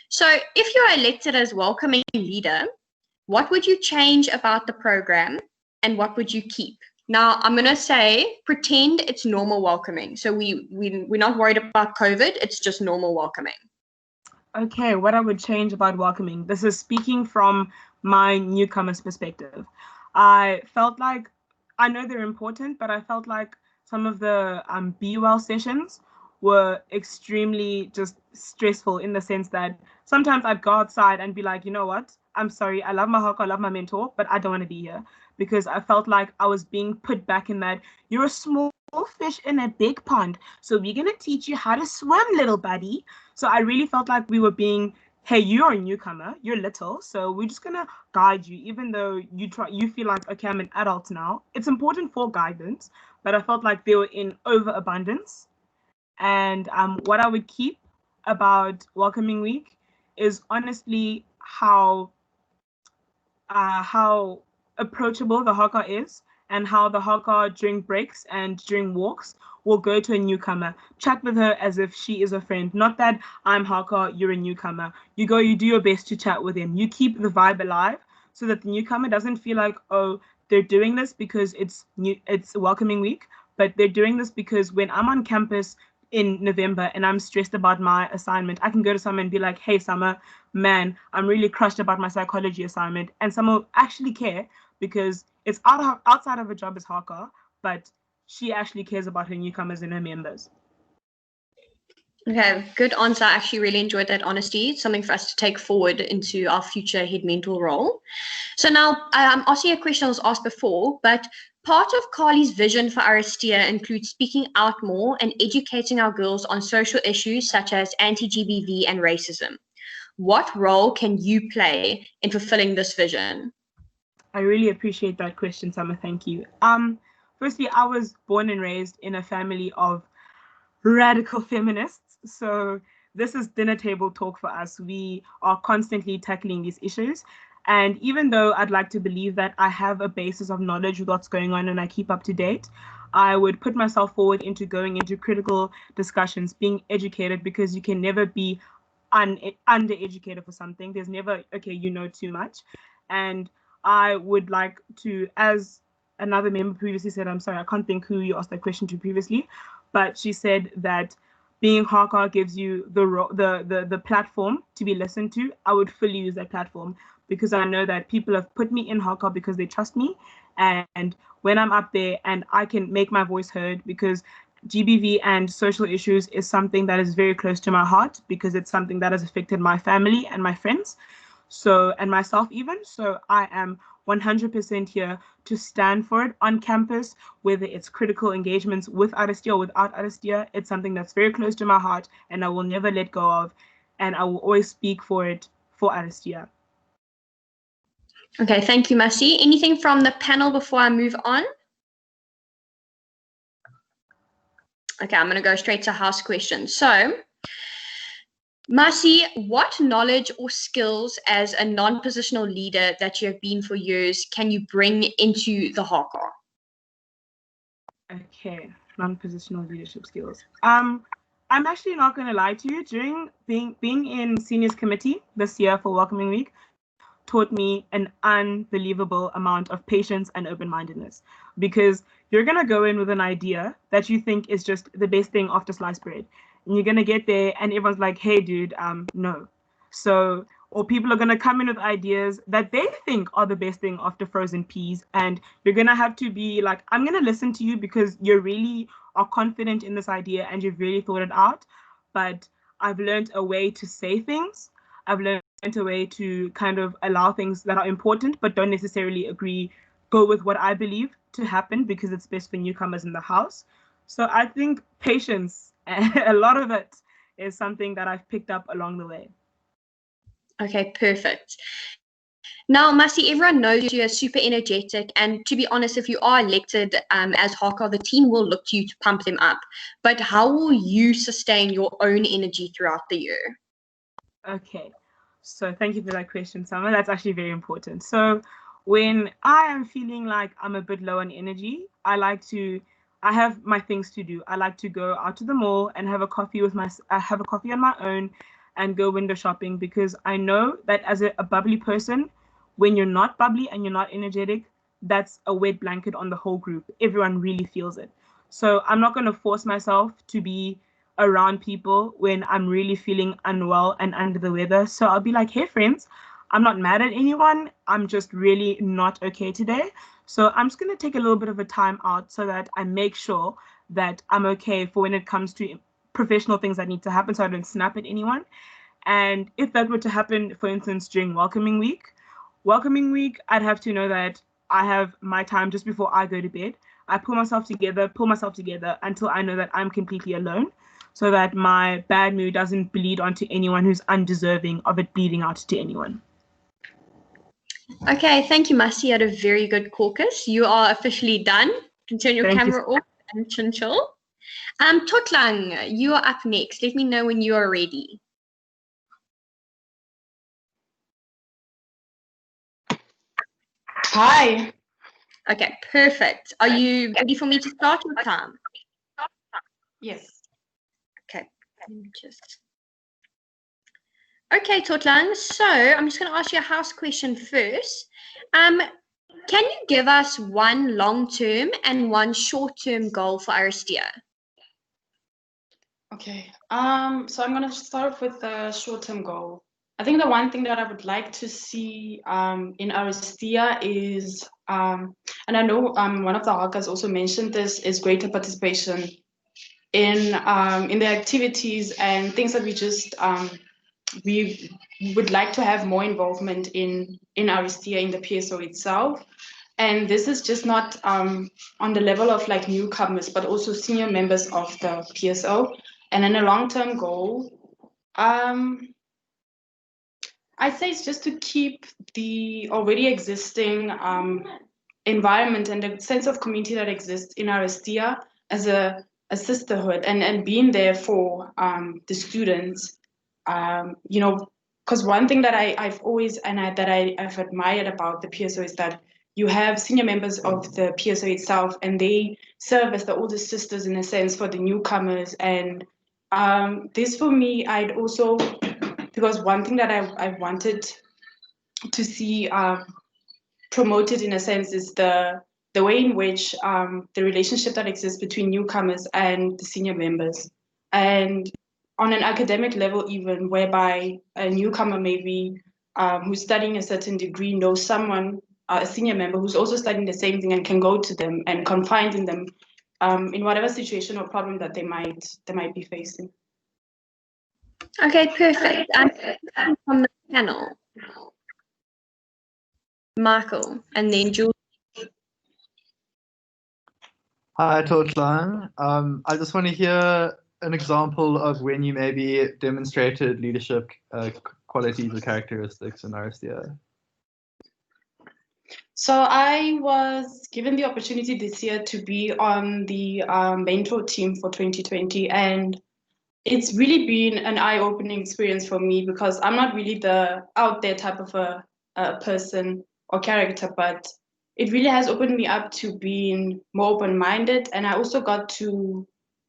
So, if you're elected as welcoming leader, what would you change about the program and what would you keep? Now, I'm going to say, pretend it's normal welcoming. So we're not worried about COVID. It's just normal welcoming. Okay, what I would change about welcoming. This is speaking from my newcomer's perspective. I felt like, I know they're important, but I felt like some of the Be Well sessions were extremely just stressful, in the sense that sometimes I'd go outside and be like, you know what? I'm sorry, I love my HK, I love my mentor, but I don't want to be here, because I felt like I was being put back in that you're a small fish in a big pond, so we're going to teach you how to swim, little buddy. So I really felt like we were being, hey, you're a newcomer, you're little, so we're just going to guide you, even though you feel like, okay, I'm an adult now. It's important for guidance, but I felt like they were in overabundance. And what I would keep about Welcoming Week is honestly how approachable the HK is, and how the HK during breaks and during walks will go to a newcomer, chat with her as if she is a friend. Not that I'm HK, you're a newcomer. You go, you do your best to chat with him. You keep the vibe alive so that the newcomer doesn't feel like, oh, they're doing this because it's Welcoming Week, but they're doing this because when I'm on campus in November and I'm stressed about my assignment, I can go to someone and be like, hey, Summer, man, I'm really crushed about my psychology assignment. And someone will actually care, because it's outside of her job as HK, but she actually cares about her newcomers and her members. Okay, good answer. I actually really enjoyed that honesty. It's something for us to take forward into our future head mentor role. So now, I'm asking a question I was asked before, but part of Carly's vision for Aristia includes speaking out more and educating our girls on social issues such as anti-GBV and racism. What role can you play in fulfilling this vision? I really appreciate that question, Summer. Thank you. Firstly, I was born and raised in a family of radical feminists. So this is dinner table talk for us. We are constantly tackling these issues. And even though I'd like to believe that I have a basis of knowledge with what's going on and I keep up to date, I would put myself forward into going into critical discussions, being educated, because you can never be undereducated for something. There's never, okay, you know too much. And I would like to, as another member previously said, I'm sorry, I can't think who you asked that question to previously, but she said that being HK gives you the platform to be listened to. I would fully use that platform, because I know that people have put me in HK because they trust me. And when I'm up there and I can make my voice heard, because GBV and social issues is something that is very close to my heart, because it's something that has affected my family and my friends, so, and myself even. So I am 100% here to stand for it on campus, whether it's critical engagements with Aristia or without Aristia. It's something that's very close to my heart and I will never let go of, and I will always speak for it for Aristia. Okay, thank you, Masi. Anything from the panel before I move on? Okay, I'm going to go straight to house questions. So, Masi, what knowledge or skills as a non-positional leader that you have been for years can you bring into the HK? Okay, non-positional leadership skills. I'm actually not going to lie to you. During being in seniors committee this year for Welcoming Week, taught me an unbelievable amount of patience and open-mindedness, because you're going to go in with an idea that you think is just the best thing after sliced bread, and you're going to get there and everyone's like, hey dude, no. So, or people are going to come in with ideas that they think are the best thing after frozen peas, and you're going to have to be like, I'm going to listen to you because you really are confident in this idea and you've really thought it out. But I've learned a way to say things. I've learned a way to kind of allow things that are important but don't necessarily go with what I believe to happen, because it's best for newcomers in the house. So I think patience, a lot of it, is something that I've picked up along the way. Okay, perfect. Now, Masi, everyone knows you are super energetic, and to be honest, if you are elected as HK, the team will look to you to pump them up. But how will you sustain your own energy throughout the year? Okay, so thank you for that question, Summer. That's actually very important. So when I am feeling like I'm a bit low on energy, I have my things to do. I like to go out to the mall and have a coffee on my own and go window shopping, because I know that as a bubbly person, when you're not bubbly and you're not energetic, that's a wet blanket on the whole group. Everyone really feels it. So I'm not going to force myself to be around people when I'm really feeling unwell and under the weather. So I'll be like, hey friends, I'm not mad at anyone. I'm just really not okay today. So I'm just going to take a little bit of a time out so that I make sure that I'm okay for when it comes to professional things that need to happen, so I don't snap at anyone. And if that were to happen, for instance, during Welcoming Week, I'd have to know that I have my time just before I go to bed. I pull myself together until I know that I'm completely alone, so that my bad mood doesn't bleed onto anyone who's undeserving of it bleeding out to anyone. Okay, thank you, Masi. You had a very good caucus. You are officially done. You can turn your camera off and chill. Totlang, you are up next. Let me know when you are ready. Hi. Okay, perfect. Are you ready for me to start your time? Yes. Okay, let me just... Okay, Totlang, so I'm just going to ask you a house question first. Can you give us one long-term and one short-term goal for Aristia? Okay. So I'm going to start with the short-term goal. I think the one thing that I would like to see in Aristia is, and I know one of the HKs also mentioned this, is greater participation in the activities and things that we would like to have more involvement in Aristia, in the PSO itself. And this is just not on the level of like newcomers, but also senior members of the PSO. And then a long-term goal, I'd say it's just to keep the already existing environment and the sense of community that exists in Aristia as a a sisterhood and being there for the students. You know, because one thing that I've always I've admired about the PSO is that you have senior members of the PSO itself, and they serve as the older sisters in a sense for the newcomers. And this for me, I'd also, because one thing that I wanted to see promoted in a sense is the way in which the relationship that exists between newcomers and the senior members. And on an academic level, even whereby a newcomer maybe who's studying a certain degree knows someone, a senior member who's also studying the same thing and can go to them and confide in them in whatever situation or problem that they might be facing. Okay, perfect. From the panel, Michael, and then Julie. Hi, Torchline. I just want to hear an example of when you maybe demonstrated leadership qualities or characteristics in Aristia. So I was given the opportunity this year to be on the mentor team for 2020, and it's really been an eye-opening experience for me because I'm not really the out there type of a person or character, but it really has opened me up to being more open-minded, and I also got to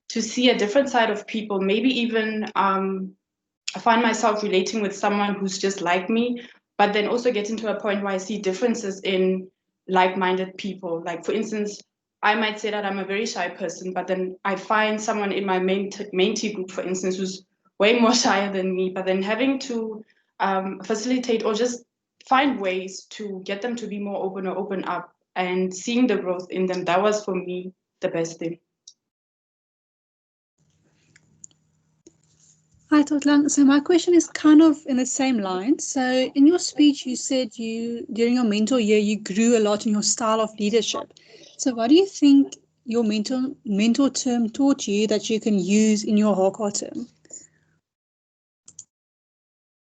see a different side of people, maybe even I find myself relating with someone who's just like me, but then also getting to a point where I see differences in like-minded people. Like, for instance, I might say that I'm a very shy person, but then I find someone in my mentee group, for instance, who's way more shyer than me, but then having to facilitate or just find ways to get them to be more open or open up and seeing the growth in them, that was for me the best thing. Hi, Totlang. So my question is kind of in the same line. So in your speech, you said during your mentor year, you grew a lot in your style of leadership. So what do you think your mentor term taught you that you can use in your HK term?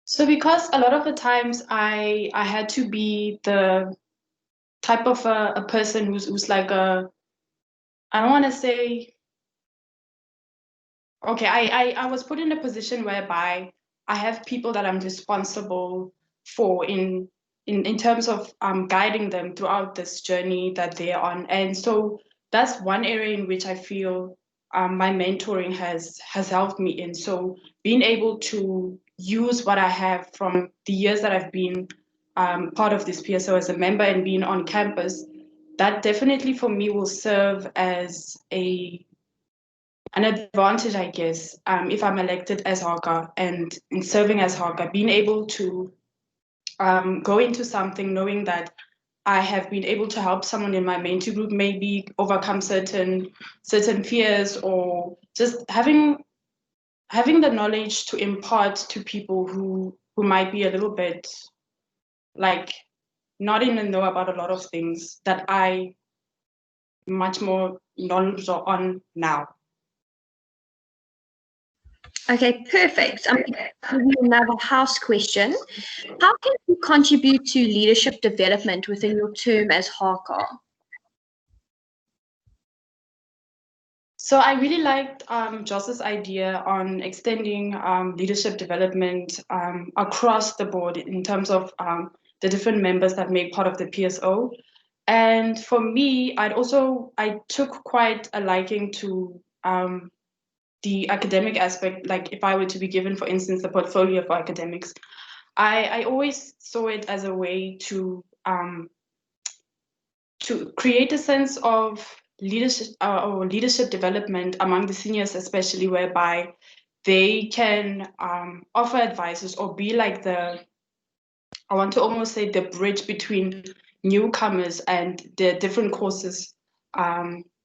So because a lot of the times I had to be the type of a person who's like a, I don't want to say, okay, I was put in a position whereby I have people that I'm responsible for in terms of guiding them throughout this journey that they're on. And so that's one area in which I feel my mentoring has helped me in. So being able to use what I have from the years that I've been part of this PSO as a member and being on campus, that definitely for me will serve as an advantage, I guess, if I'm elected as HK and in serving as HK, being able to go into something knowing that I have been able to help someone in my mentee group maybe overcome certain fears, or just having the knowledge to impart to people who might be a little bit like not in the know about a lot of things that I much more knowledge on now. Okay, perfect. I'm going to give you another house question. How can you contribute to leadership development within your term as HK? So I really liked Joss's idea on extending leadership development across the board in terms of the different members that make part of the PSO. And for me, I took quite a liking to the academic aspect. Like if I were to be given, for instance, the portfolio for academics, I always saw it as a way to create a sense of leadership or leadership development among the seniors, especially whereby they can offer advices or be like I want to almost say the bridge between newcomers and the different courses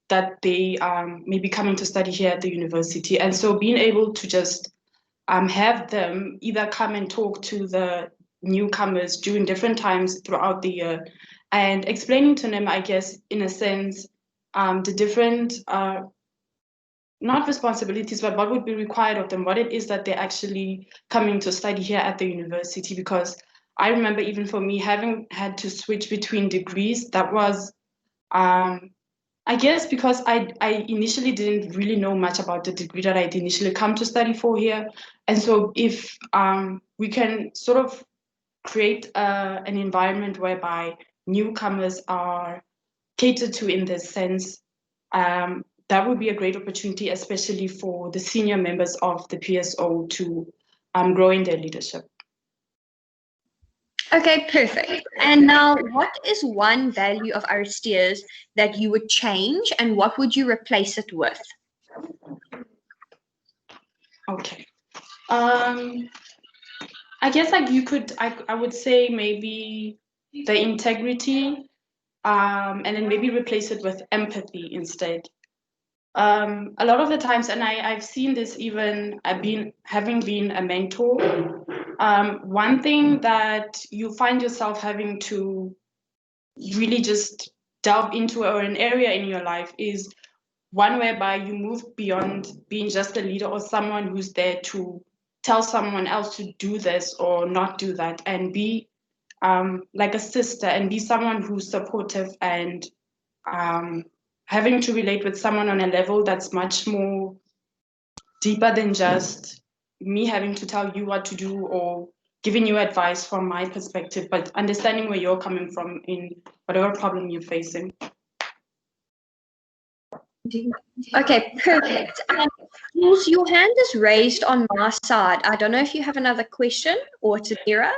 that they may be coming to study here at the university. And so being able to just have them either come and talk to the newcomers during different times throughout the year and explaining to them, I guess, in a sense, the different, not responsibilities, but what would be required of them, what it is that they're actually coming to study here at the university. Because I remember even for me, having had to switch between degrees, that was I guess because I initially didn't really know much about the degree that I'd initially come to study for here. And so if we can sort of create an environment whereby newcomers are catered to in this sense, that would be a great opportunity, especially for the senior members of the PSO to grow in their leadership. Okay, perfect. And now, what is one value of Aristea's that you would change, and what would you replace it with? Okay. I guess like I would say maybe the integrity, and then maybe replace it with empathy instead. A lot of the times, and I've seen this even having been a mentor, one thing that you find yourself having to really just delve into, or an area in your life, is one whereby you move beyond being just a leader or someone who's there to tell someone else to do this or not do that, and be like a sister and be someone who's supportive and having to relate with someone on a level that's much more deeper than just me having to tell you what to do or giving you advice from my perspective, but understanding where you're coming from in whatever problem you're facing. Okay, perfect. Jules, your hand is raised on my side. I don't know if you have another question or it's an error.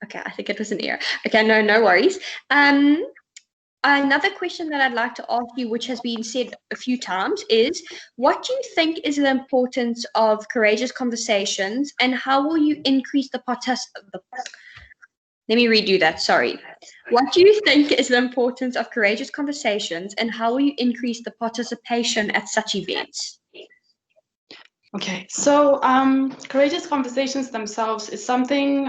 Okay, I think it was an error. Okay, no worries. Another question that I'd like to ask you, which has been said a few times, is what do you think is the importance of courageous conversations, and how will you increase the Let me redo that, sorry. What do you think is the importance of courageous conversations, and how will you increase the participation at such events? Okay, so courageous conversations themselves is something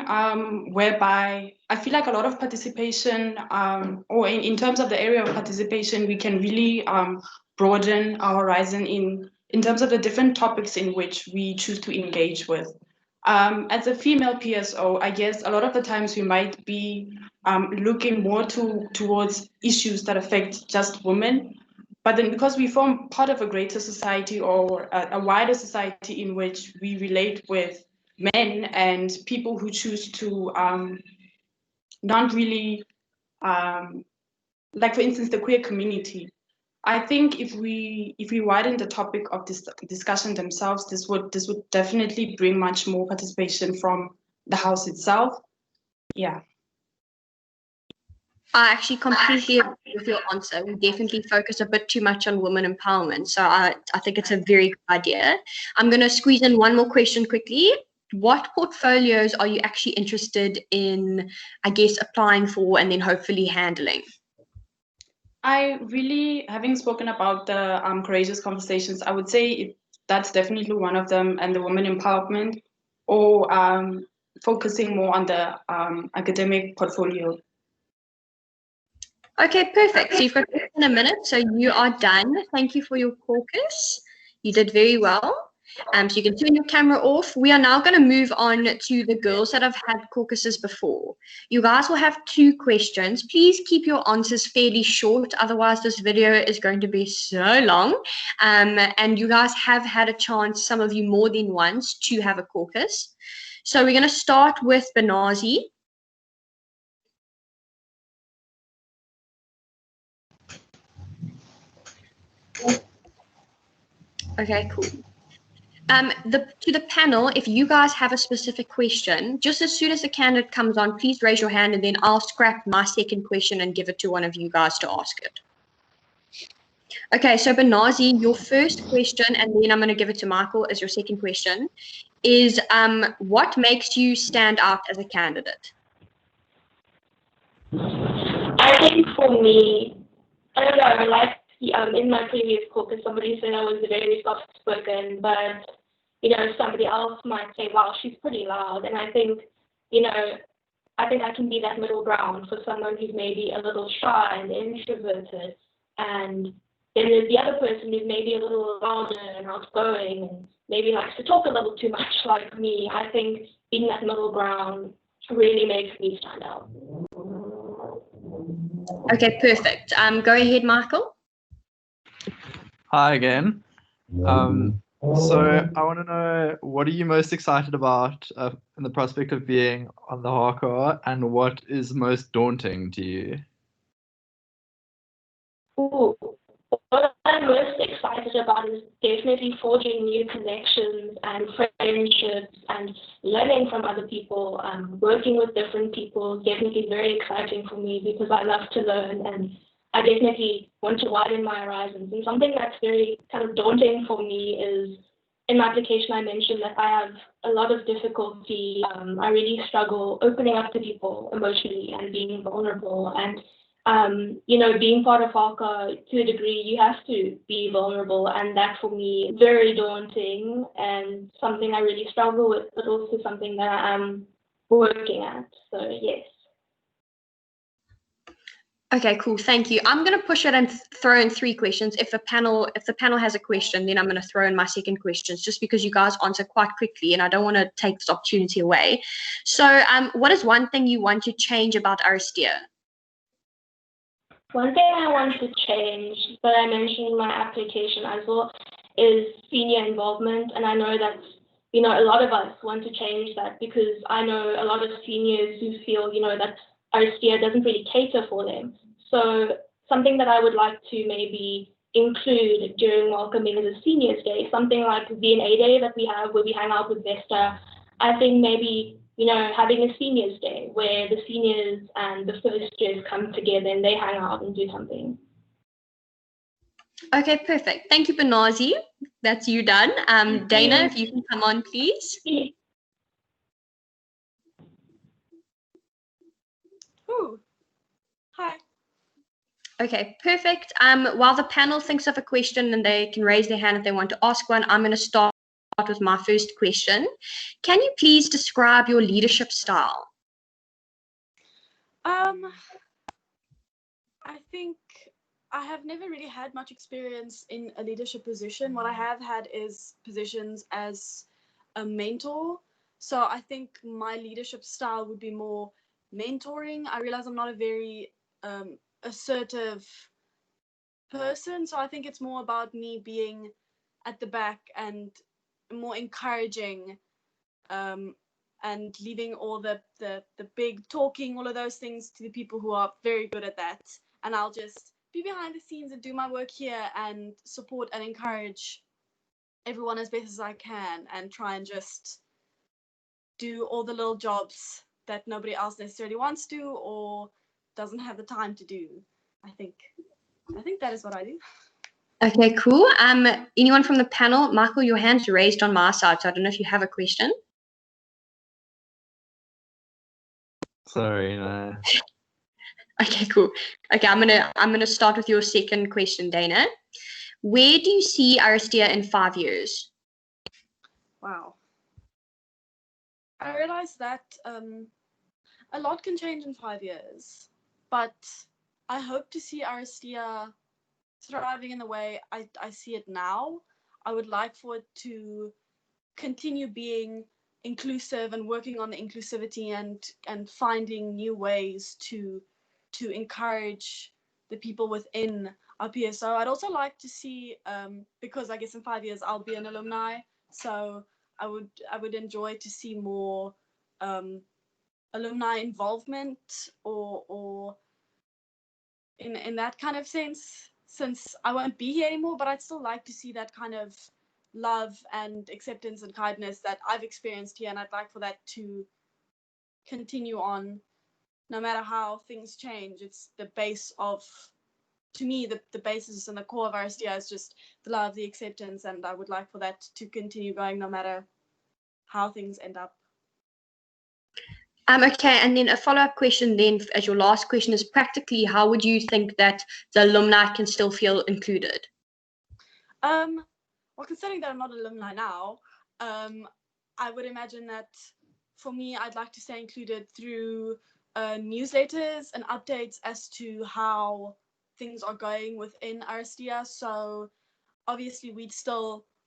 whereby I feel like a lot of participation, or in terms of the area of participation, we can really broaden our horizon in terms of the different topics in which we choose to engage with. As a female PSO, I guess a lot of the times we might be looking more towards issues that affect just women. But then because we form part of a greater society, or a wider society in which we relate with men and people who choose to not really, like for instance, the queer community, I think if we widen the topic of this discussion themselves, this would definitely bring much more participation from the house itself. Yeah. I actually completely agree with your answer. We definitely focus a bit too much on women empowerment. So I think it's a very good idea. I'm going to squeeze in one more question quickly. What portfolios are you actually interested in, I guess, applying for and then hopefully handling? I really, having spoken about the courageous conversations, I would say that's definitely one of them, and the women empowerment, or focusing more on the academic portfolio. Okay, perfect. So you've got in a minute, so you are done. Thank you for your caucus. You did very well. So you can turn your camera off. We are now going to move on to the girls that have had caucuses before. You guys will have 2 questions. Please keep your answers fairly short. Otherwise, this video is going to be so long. And you guys have had a chance, some of you more than once, to have a caucus. So we're going to start with Benazi. Okay, cool. To the panel, if you guys have a specific question, just as soon as the candidate comes on, please raise your hand and then I'll scrap my second question and give it to one of you guys to ask it. Okay, so Benazi, your first question, and then I'm going to give it to Michael as your second question, is what makes you stand out as a candidate? I think for me, I don't know, like in my previous caucus, somebody said I was very soft-spoken, but, somebody else might say, wow, she's pretty loud. And I think, I can be that middle ground for someone who's maybe a little shy and introverted. And then there's the other person who's maybe a little louder and outgoing and maybe likes to talk a little too much like me. I think being that middle ground really makes me stand out. Okay, perfect. Go ahead, Michael. Hi again. So I want to know, what are you most excited about in the prospect of being on the hardcore, and what is most daunting to you? Ooh, what I'm most excited about is definitely forging new connections and friendships and learning from other people. Working with different people, definitely very exciting for me because I love to learn and I definitely want to widen my horizons. And something that's very kind of daunting for me is in my application, I mentioned that I have a lot of difficulty. I really struggle opening up to people emotionally and being vulnerable. And being part of ALCA, to a degree, you have to be vulnerable, and that for me very daunting and something I really struggle with, but also something that I am working at. So yes. Okay, cool. Thank you. I'm going to push it and throw in 3 questions. If the panel has a question, then I'm going to throw in my second questions, just because you guys answer quite quickly, and I don't want to take this opportunity away. So, what is one thing you want to change about Aristia? One thing I want to change, but I mentioned in my application as well, is senior involvement. And I know that, a lot of us want to change that because I know a lot of seniors who feel, that Aristia doesn't really cater for them. So something that I would like to maybe include during welcoming is a seniors day, something like the VNA day that we have where we hang out with Vesta. I think maybe having a seniors day where the seniors and the first years come together and they hang out and do something. Okay, perfect. Thank you, Banazi. That's you done. Dana, if you can come on, please. Ooh. Hi. Okay, perfect. While the panel thinks of a question and they can raise their hand if they want to ask one, I'm going to start with my first question. Can you please describe your leadership style? I think I have never really had much experience in a leadership position. What I have had is positions as a mentor. So I think my leadership style would be more mentoring. I realize I'm not a very assertive person, so I think it's more about me being at the back and more encouraging and leaving all the big talking, all of those things to the people who are very good at that. And I'll just be behind the scenes and do my work here and support and encourage everyone as best as I can and try and just do all the little jobs that nobody else necessarily wants to or doesn't have the time to do. I think that is what I do. Okay, cool. Anyone from the panel? Michael, your hand's raised on my side, so I don't know if you have a question. Sorry, no. Okay, cool. Okay, I'm gonna start with your second question, Dana. Where do you see Aristia in 5 years? Wow. I realize that a lot can change in 5 years, but I hope to see Aristia thriving in the way I see it now. I would like for it to continue being inclusive and working on the inclusivity and finding new ways to encourage the people within our PSO. I'd also like to see, because I guess in 5 years I'll be an alumni, so I would enjoy to see more alumni involvement or in that kind of sense, since I won't be here anymore, but I'd still like to see that kind of love and acceptance and kindness that I've experienced here, and I'd like for that to continue on no matter how things change. It's the base of, to me, the basis and the core of Aristia is just the love, the acceptance, and I would like for that to continue going no matter how things end up. Okay, and then a follow-up question then as your last question is, practically, how would you think that the alumni can still feel included? Well, considering that I'm not an alumni now, I would imagine that for me, I'd like to stay included through newsletters and updates as to how things are going within Aristia. So obviously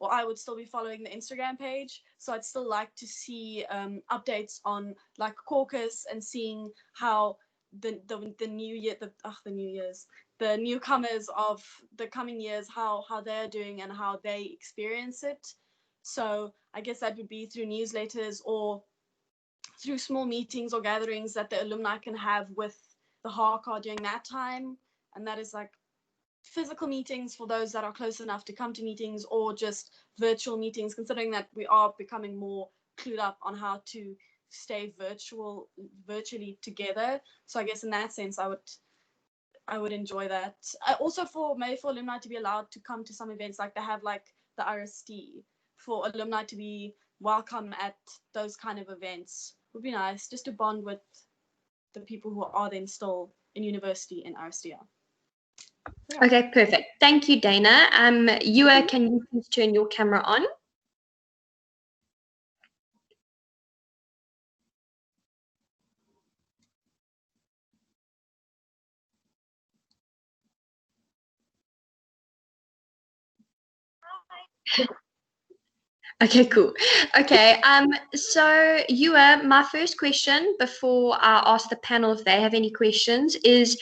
I would still be following the Instagram page. So I'd still like to see updates on like Caucus and seeing how the new year, the newcomers of the coming years, how they're doing and how they experience it. So I guess that would be through newsletters or through small meetings or gatherings that the alumni can have with the HK during that time. And that is like physical meetings for those that are close enough to come to meetings, or just virtual meetings, considering that we are becoming more clued up on how to stay virtually together. So I guess in that sense, I would enjoy that. Also for alumni to be allowed to come to some events, like they have like the RSD, for alumni to be welcome at those kind of events would be nice, just to bond with the people who are then still in university in RSDR. Yeah. Okay, perfect. Thank you, Dana. Yua, can you please turn your camera on? Okay, cool. Okay, so Yua, my first question before I ask the panel if they have any questions is,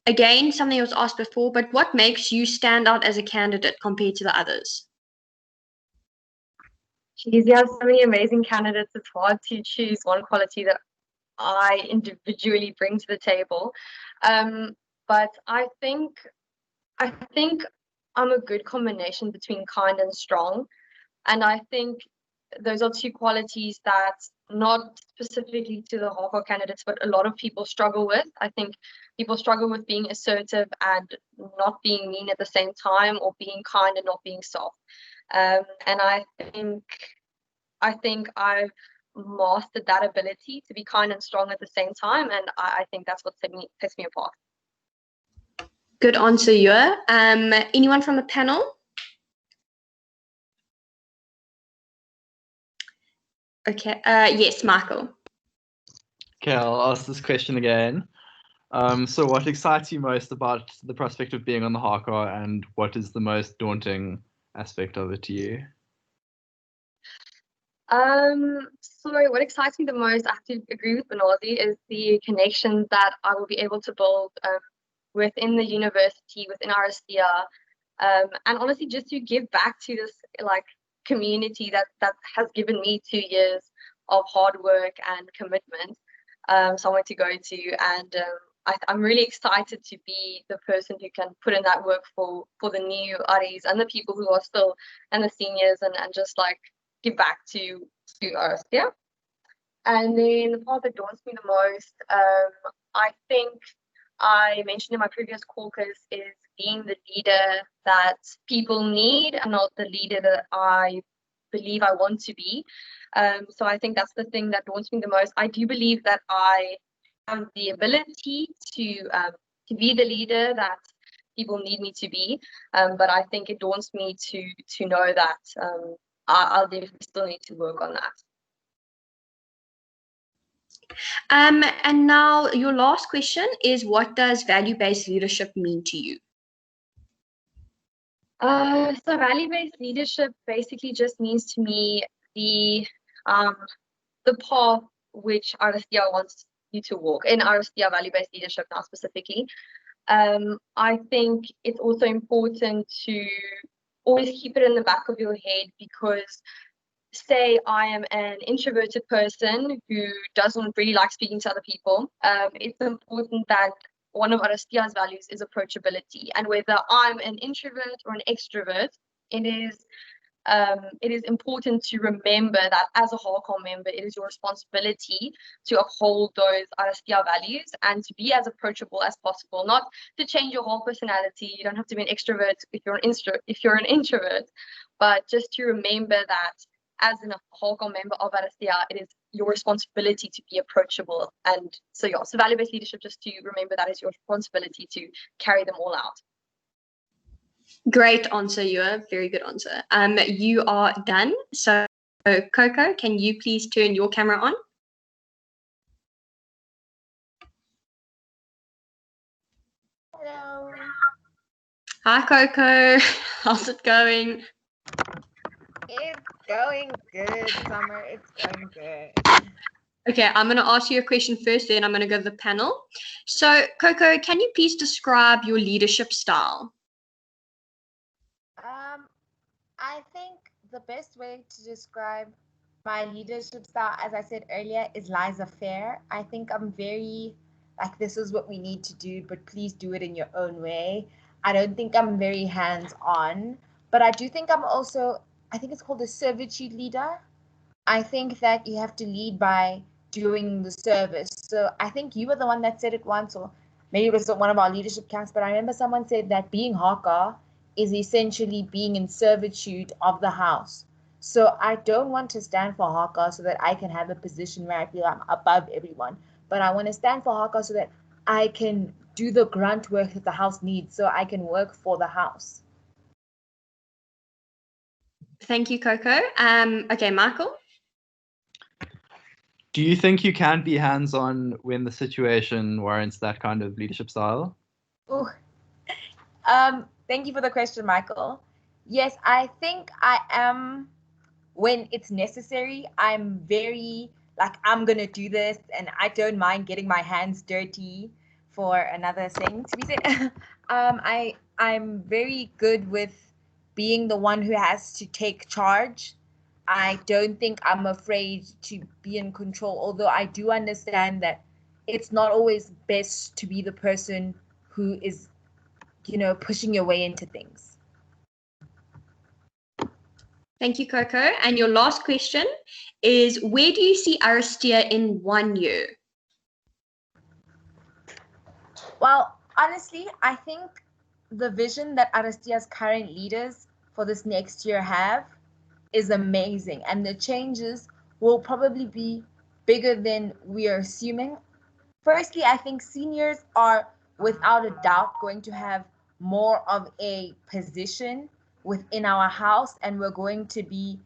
again, something that was asked before, but what makes you stand out as a candidate compared to the others? Geez, you have so many amazing candidates. It's hard to choose one quality that I individually bring to the table. But I think I'm a good combination between kind and strong. And I think those are two qualities that, not specifically to the HK candidates, but a lot of people struggle with. I think people struggle with being assertive and not being mean at the same time, or being kind and not being soft. And I think I've mastered that ability to be kind and strong at the same time, and I think that's what sets me apart. Good answer, Yua. Anyone from the panel? Okay. Yes, Michael. Okay, I'll ask this question again. So what excites you most about the prospect of being on the HK, and what is the most daunting aspect of it to you? So what excites me the most, I have to agree with Benazi, is the connections that I will be able to build within the university, within RSDR, and honestly just to give back to this like community that has given me 2 years of hard work and commitment, somewhere to go to, and I'm really excited to be the person who can put in that work for the new Aris and the people who are still, and the seniors, and just like give back to us. Yeah. And then the part that daunts me the most, I think I mentioned in my previous caucus, is being the leader that people need and not the leader that I believe I want to be. So I think that's the thing that daunts me the most. I do believe that I have the ability to be the leader that people need me to be, but I think it daunts me to know that I'll definitely still need to work on that. And now your last question is, what does value-based leadership mean to you? So value-based leadership basically just means to me the path which RSDR wants you to walk, in RSDR value-based leadership now specifically. I think it's also important to always keep it in the back of your head, because say I am an introverted person who doesn't really like speaking to other people, it's important that one of RSDR's values is approachability. And whether I'm an introvert or an extrovert, it is important to remember that as a HK member, it is your responsibility to uphold those RSDR values and to be as approachable as possible. Not to change your whole personality. You don't have to be an extrovert if you're an introvert, but just to remember that as a HK member of RSDR, it is your responsibility to be approachable. And so value-based leadership, just to remember that is your responsibility to carry them all out. Great answer, Yua. Very good answer. You are done. So Coco, can you please turn your camera on? Hello. Hi, Coco. How's it going? It's going good, Summer. It's going good. Okay, I'm going to ask you a question first, then I'm going to go to the panel. So, Coco, can you please describe your leadership style? I think the best way to describe my leadership style, as I said earlier, is laissez-faire. I think I'm very like, this is what we need to do, but please do it in your own way. I don't think I'm very hands-on, but I do think I'm also, I think it's called a servitude leader. I think that you have to lead by doing the service. So I think you were the one that said it once, or maybe it was one of our leadership camps, but I remember someone said that being haka is essentially being in servitude of the house. So I don't want to stand for haka so that I can have a position where I feel I'm above everyone, but I want to stand for haka so that I can do the grunt work that the house needs, so I can work for the house. Thank you, Coco. Okay, Michael. Do you think you can be hands-on when the situation warrants that kind of leadership style? Ooh. Thank you for the question, Michael. Yes, I think I am when it's necessary. I'm very like, I'm gonna do this, and I don't mind getting my hands dirty, for another thing to be said. I'm very good with being the one who has to take charge. I don't think I'm afraid to be in control, although I do understand that it's not always best to be the person who is, pushing your way into things. Thank you, Coco. And your last question is, where do you see Aristia in 1 year? Well, honestly, I think the vision that Aristia's current leaders for this next year have is amazing, and the changes will probably be bigger than we are assuming. Firstly, I think seniors are without a doubt going to have more of a position within our house, and we're going to be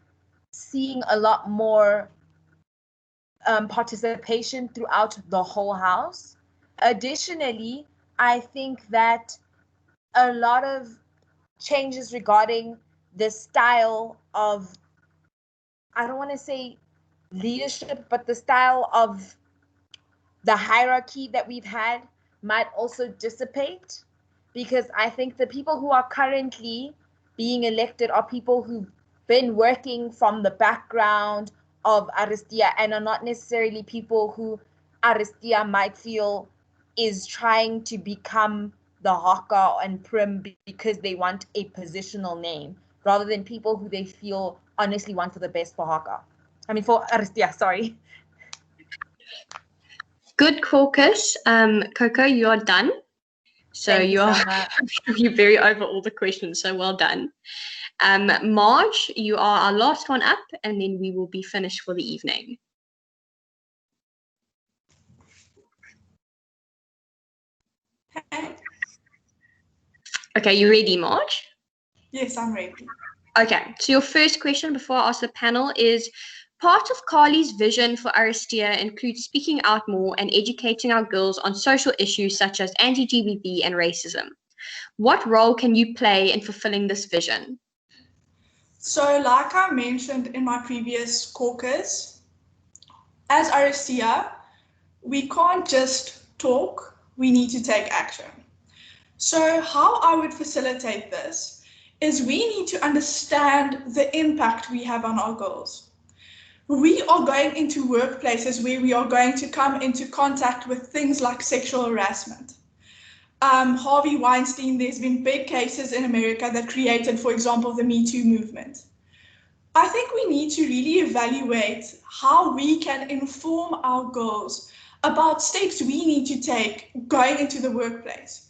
seeing a lot more participation throughout the whole house. Additionally, I think that a lot of changes regarding the style of, I don't want to say leadership, but the style of the hierarchy that we've had might also dissipate, because I think the people who are currently being elected are people who've been working from the background of Aristia and are not necessarily people who Aristia might feel is trying to become the haka and prim because they want a positional name, rather than people who they feel honestly want for the best for haka. I mean, for Aristia, sorry. Good caucus. Coco, you are done. So you're very over all the questions, so well done. Marge, you are our last one up, and then we will be finished for the evening. Okay, you ready, Marge? Yes, I'm ready. Okay, so your first question before I ask the panel is, part of Carly's vision for Aristia includes speaking out more and educating our girls on social issues such as anti-GBV and racism. What role can you play in fulfilling this vision? So, like I mentioned in my previous caucus, as Aristia, we can't just talk, we need to take action. So how I would facilitate this is we need to understand the impact we have on our girls. We are going into workplaces where we are going to come into contact with things like sexual harassment. Harvey Weinstein, there's been big cases in America that created, for example, the Me Too movement. I think we need to really evaluate how we can inform our girls about steps we need to take going into the workplace.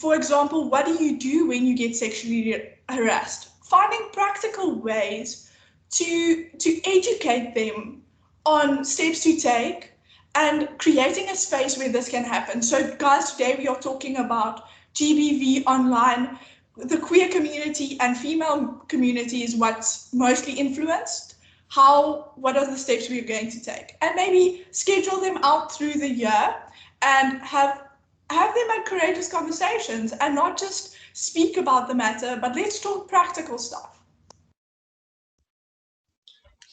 For example, what do you do when you get sexually harassed? Finding practical ways to educate them on steps to take and creating a space where this can happen. So guys, today we are talking about GBV online. The queer community and female community is what's mostly influenced. What are the steps we're going to take? And maybe schedule them out through the year and have them have courageous conversations and not just speak about the matter, but let's talk practical stuff.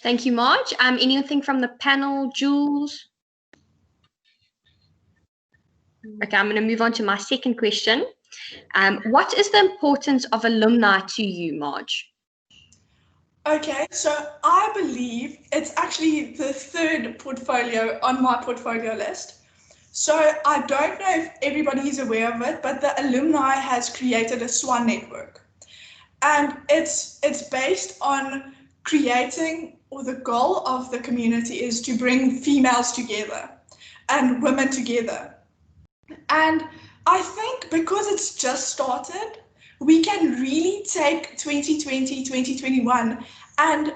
Thank you, Marge. Anything from the panel, Jules? Okay, I'm going to move on to my second question. What is the importance of alumni to you, Marge? Okay, so I believe it's actually the third portfolio on my portfolio list. So I don't know if everybody is aware of it, but the alumni has created a SWAN network. And it's based on creating, or the goal of the community is to bring females together and women together. And I think because it's just started, we can really take 2020, 2021 and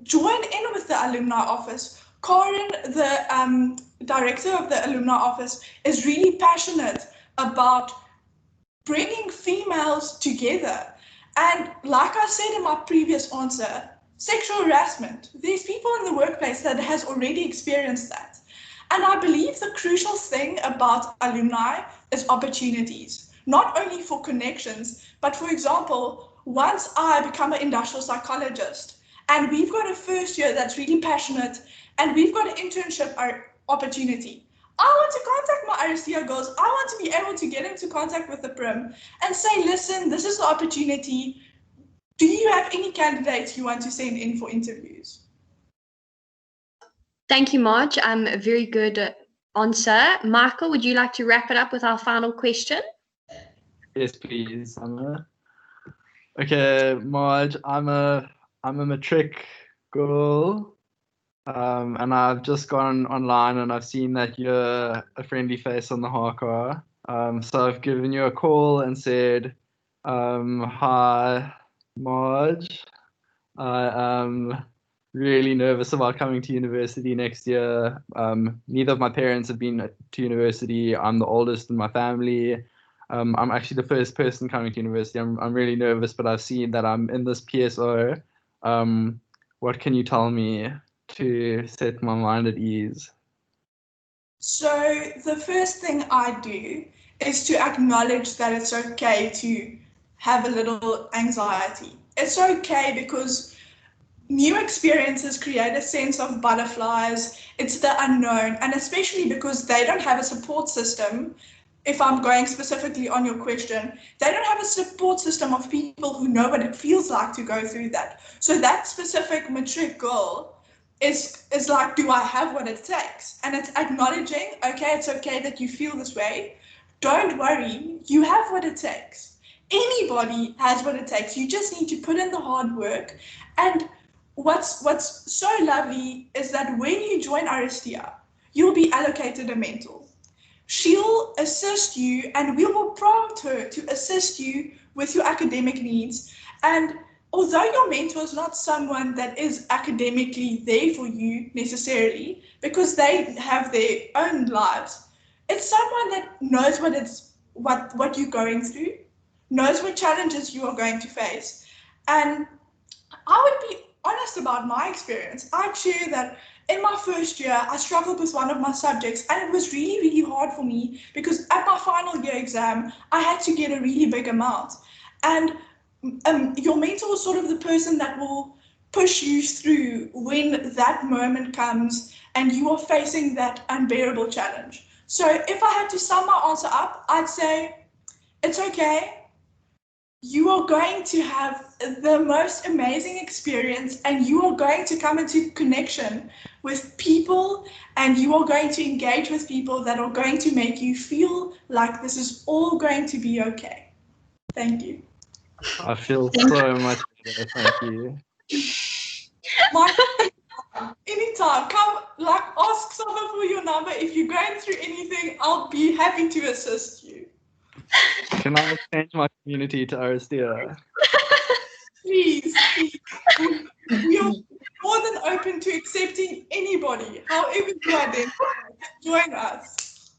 join in with the alumni office. Karen, the director of the alumni office, is really passionate about bringing females together. And like I said in my previous answer, sexual harassment, there's people in the workplace that has already experienced that. And I believe the crucial thing about alumni is opportunities, not only for connections, but for example, once I become an industrial psychologist and we've got a first year that's really passionate and we've got an internship opportunity, I want to contact my Aristia girls. I want to be able to get into contact with the prim and say, listen, this is the opportunity. Do you have any candidates you want to send in for interviews? Thank you, Marge. A very good answer. Michael, would you like to wrap it up with our final question? Yes, please, Summer. Okay, Marge, I'm a matric girl. And I've just gone online and I've seen that you're a friendly face on the hardcore. So I've given you a call and said, hi, Marge. I am really nervous about coming to university next year. Neither of my parents have been to university. I'm the oldest in my family. I'm actually the first person coming to university. I'm really nervous, but I've seen that I'm in this PSO. What can you tell me to set my mind at ease? So the first thing I do is to acknowledge that it's okay to have a little anxiety. It's okay because new experiences create a sense of butterflies. It's the unknown, and especially because they don't have a support system. If I'm going specifically on your question, they don't have a support system of people who know what it feels like to go through that. So that specific matric girl is like, do I have what it takes? And it's acknowledging, okay, it's okay that you feel this way. Don't worry, you have what it takes. Anybody has what it takes. You just need to put in the hard work. And what's so lovely is that when you join Aristia, you'll be allocated a mentor. She'll assist you and we will prompt her to assist you with your academic needs. And although your mentor is not someone that is academically there for you necessarily, because they have their own lives, it's someone that knows what you're going through, knows what challenges you are going to face. And I would be honest about my experience. I'd share that in my first year, I struggled with one of my subjects and it was really, really hard for me because at my final year exam, I had to get a really big amount. And your mentor is sort of the person that will push you through when that moment comes and you are facing that unbearable challenge. So if I had to sum my answer up, I'd say it's okay. You are going to have the most amazing experience and you are going to come into connection with people and you are going to engage with people that are going to make you feel like this is all going to be okay. Thank you. I feel so much better, thank you. Anytime, come, like, ask someone for your number. If you're going through anything, I'll be happy to assist you. Can I change my community to Aristia? Please. We are more than open to accepting anybody, however you identify. Join us.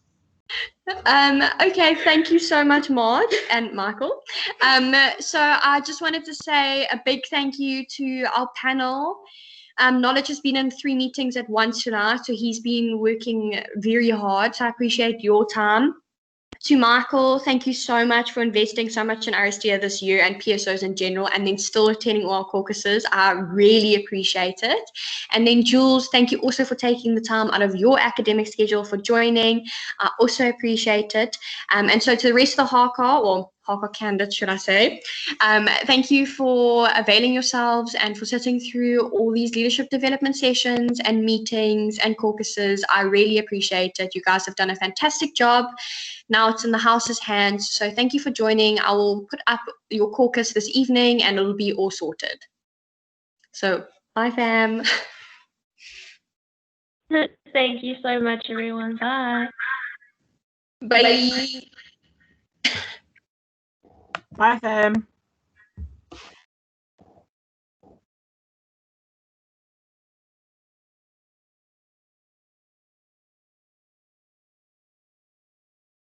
Okay, thank you so much, Marge and Michael. So I just wanted to say a big thank you to our panel. Knowledge has been in 3 meetings at once tonight, so he's been working very hard. So I appreciate your time. To Michael, thank you so much for investing so much in Aristia this year and PSOs in general, and then still attending all our caucuses. I really appreciate it. And then Jules, thank you also for taking the time out of your academic schedule for joining. I also appreciate it. And so to the rest of the HK, or HK candidates, should I say, thank you for availing yourselves and for sitting through all these leadership development sessions and meetings and caucuses. I really appreciate it. You guys have done a fantastic job. Now it's in the house's hands. So thank you for joining. I will put up your caucus this evening and it'll be all sorted. So bye, fam. Thank you so much, everyone. Bye. Bye. Bye, fam.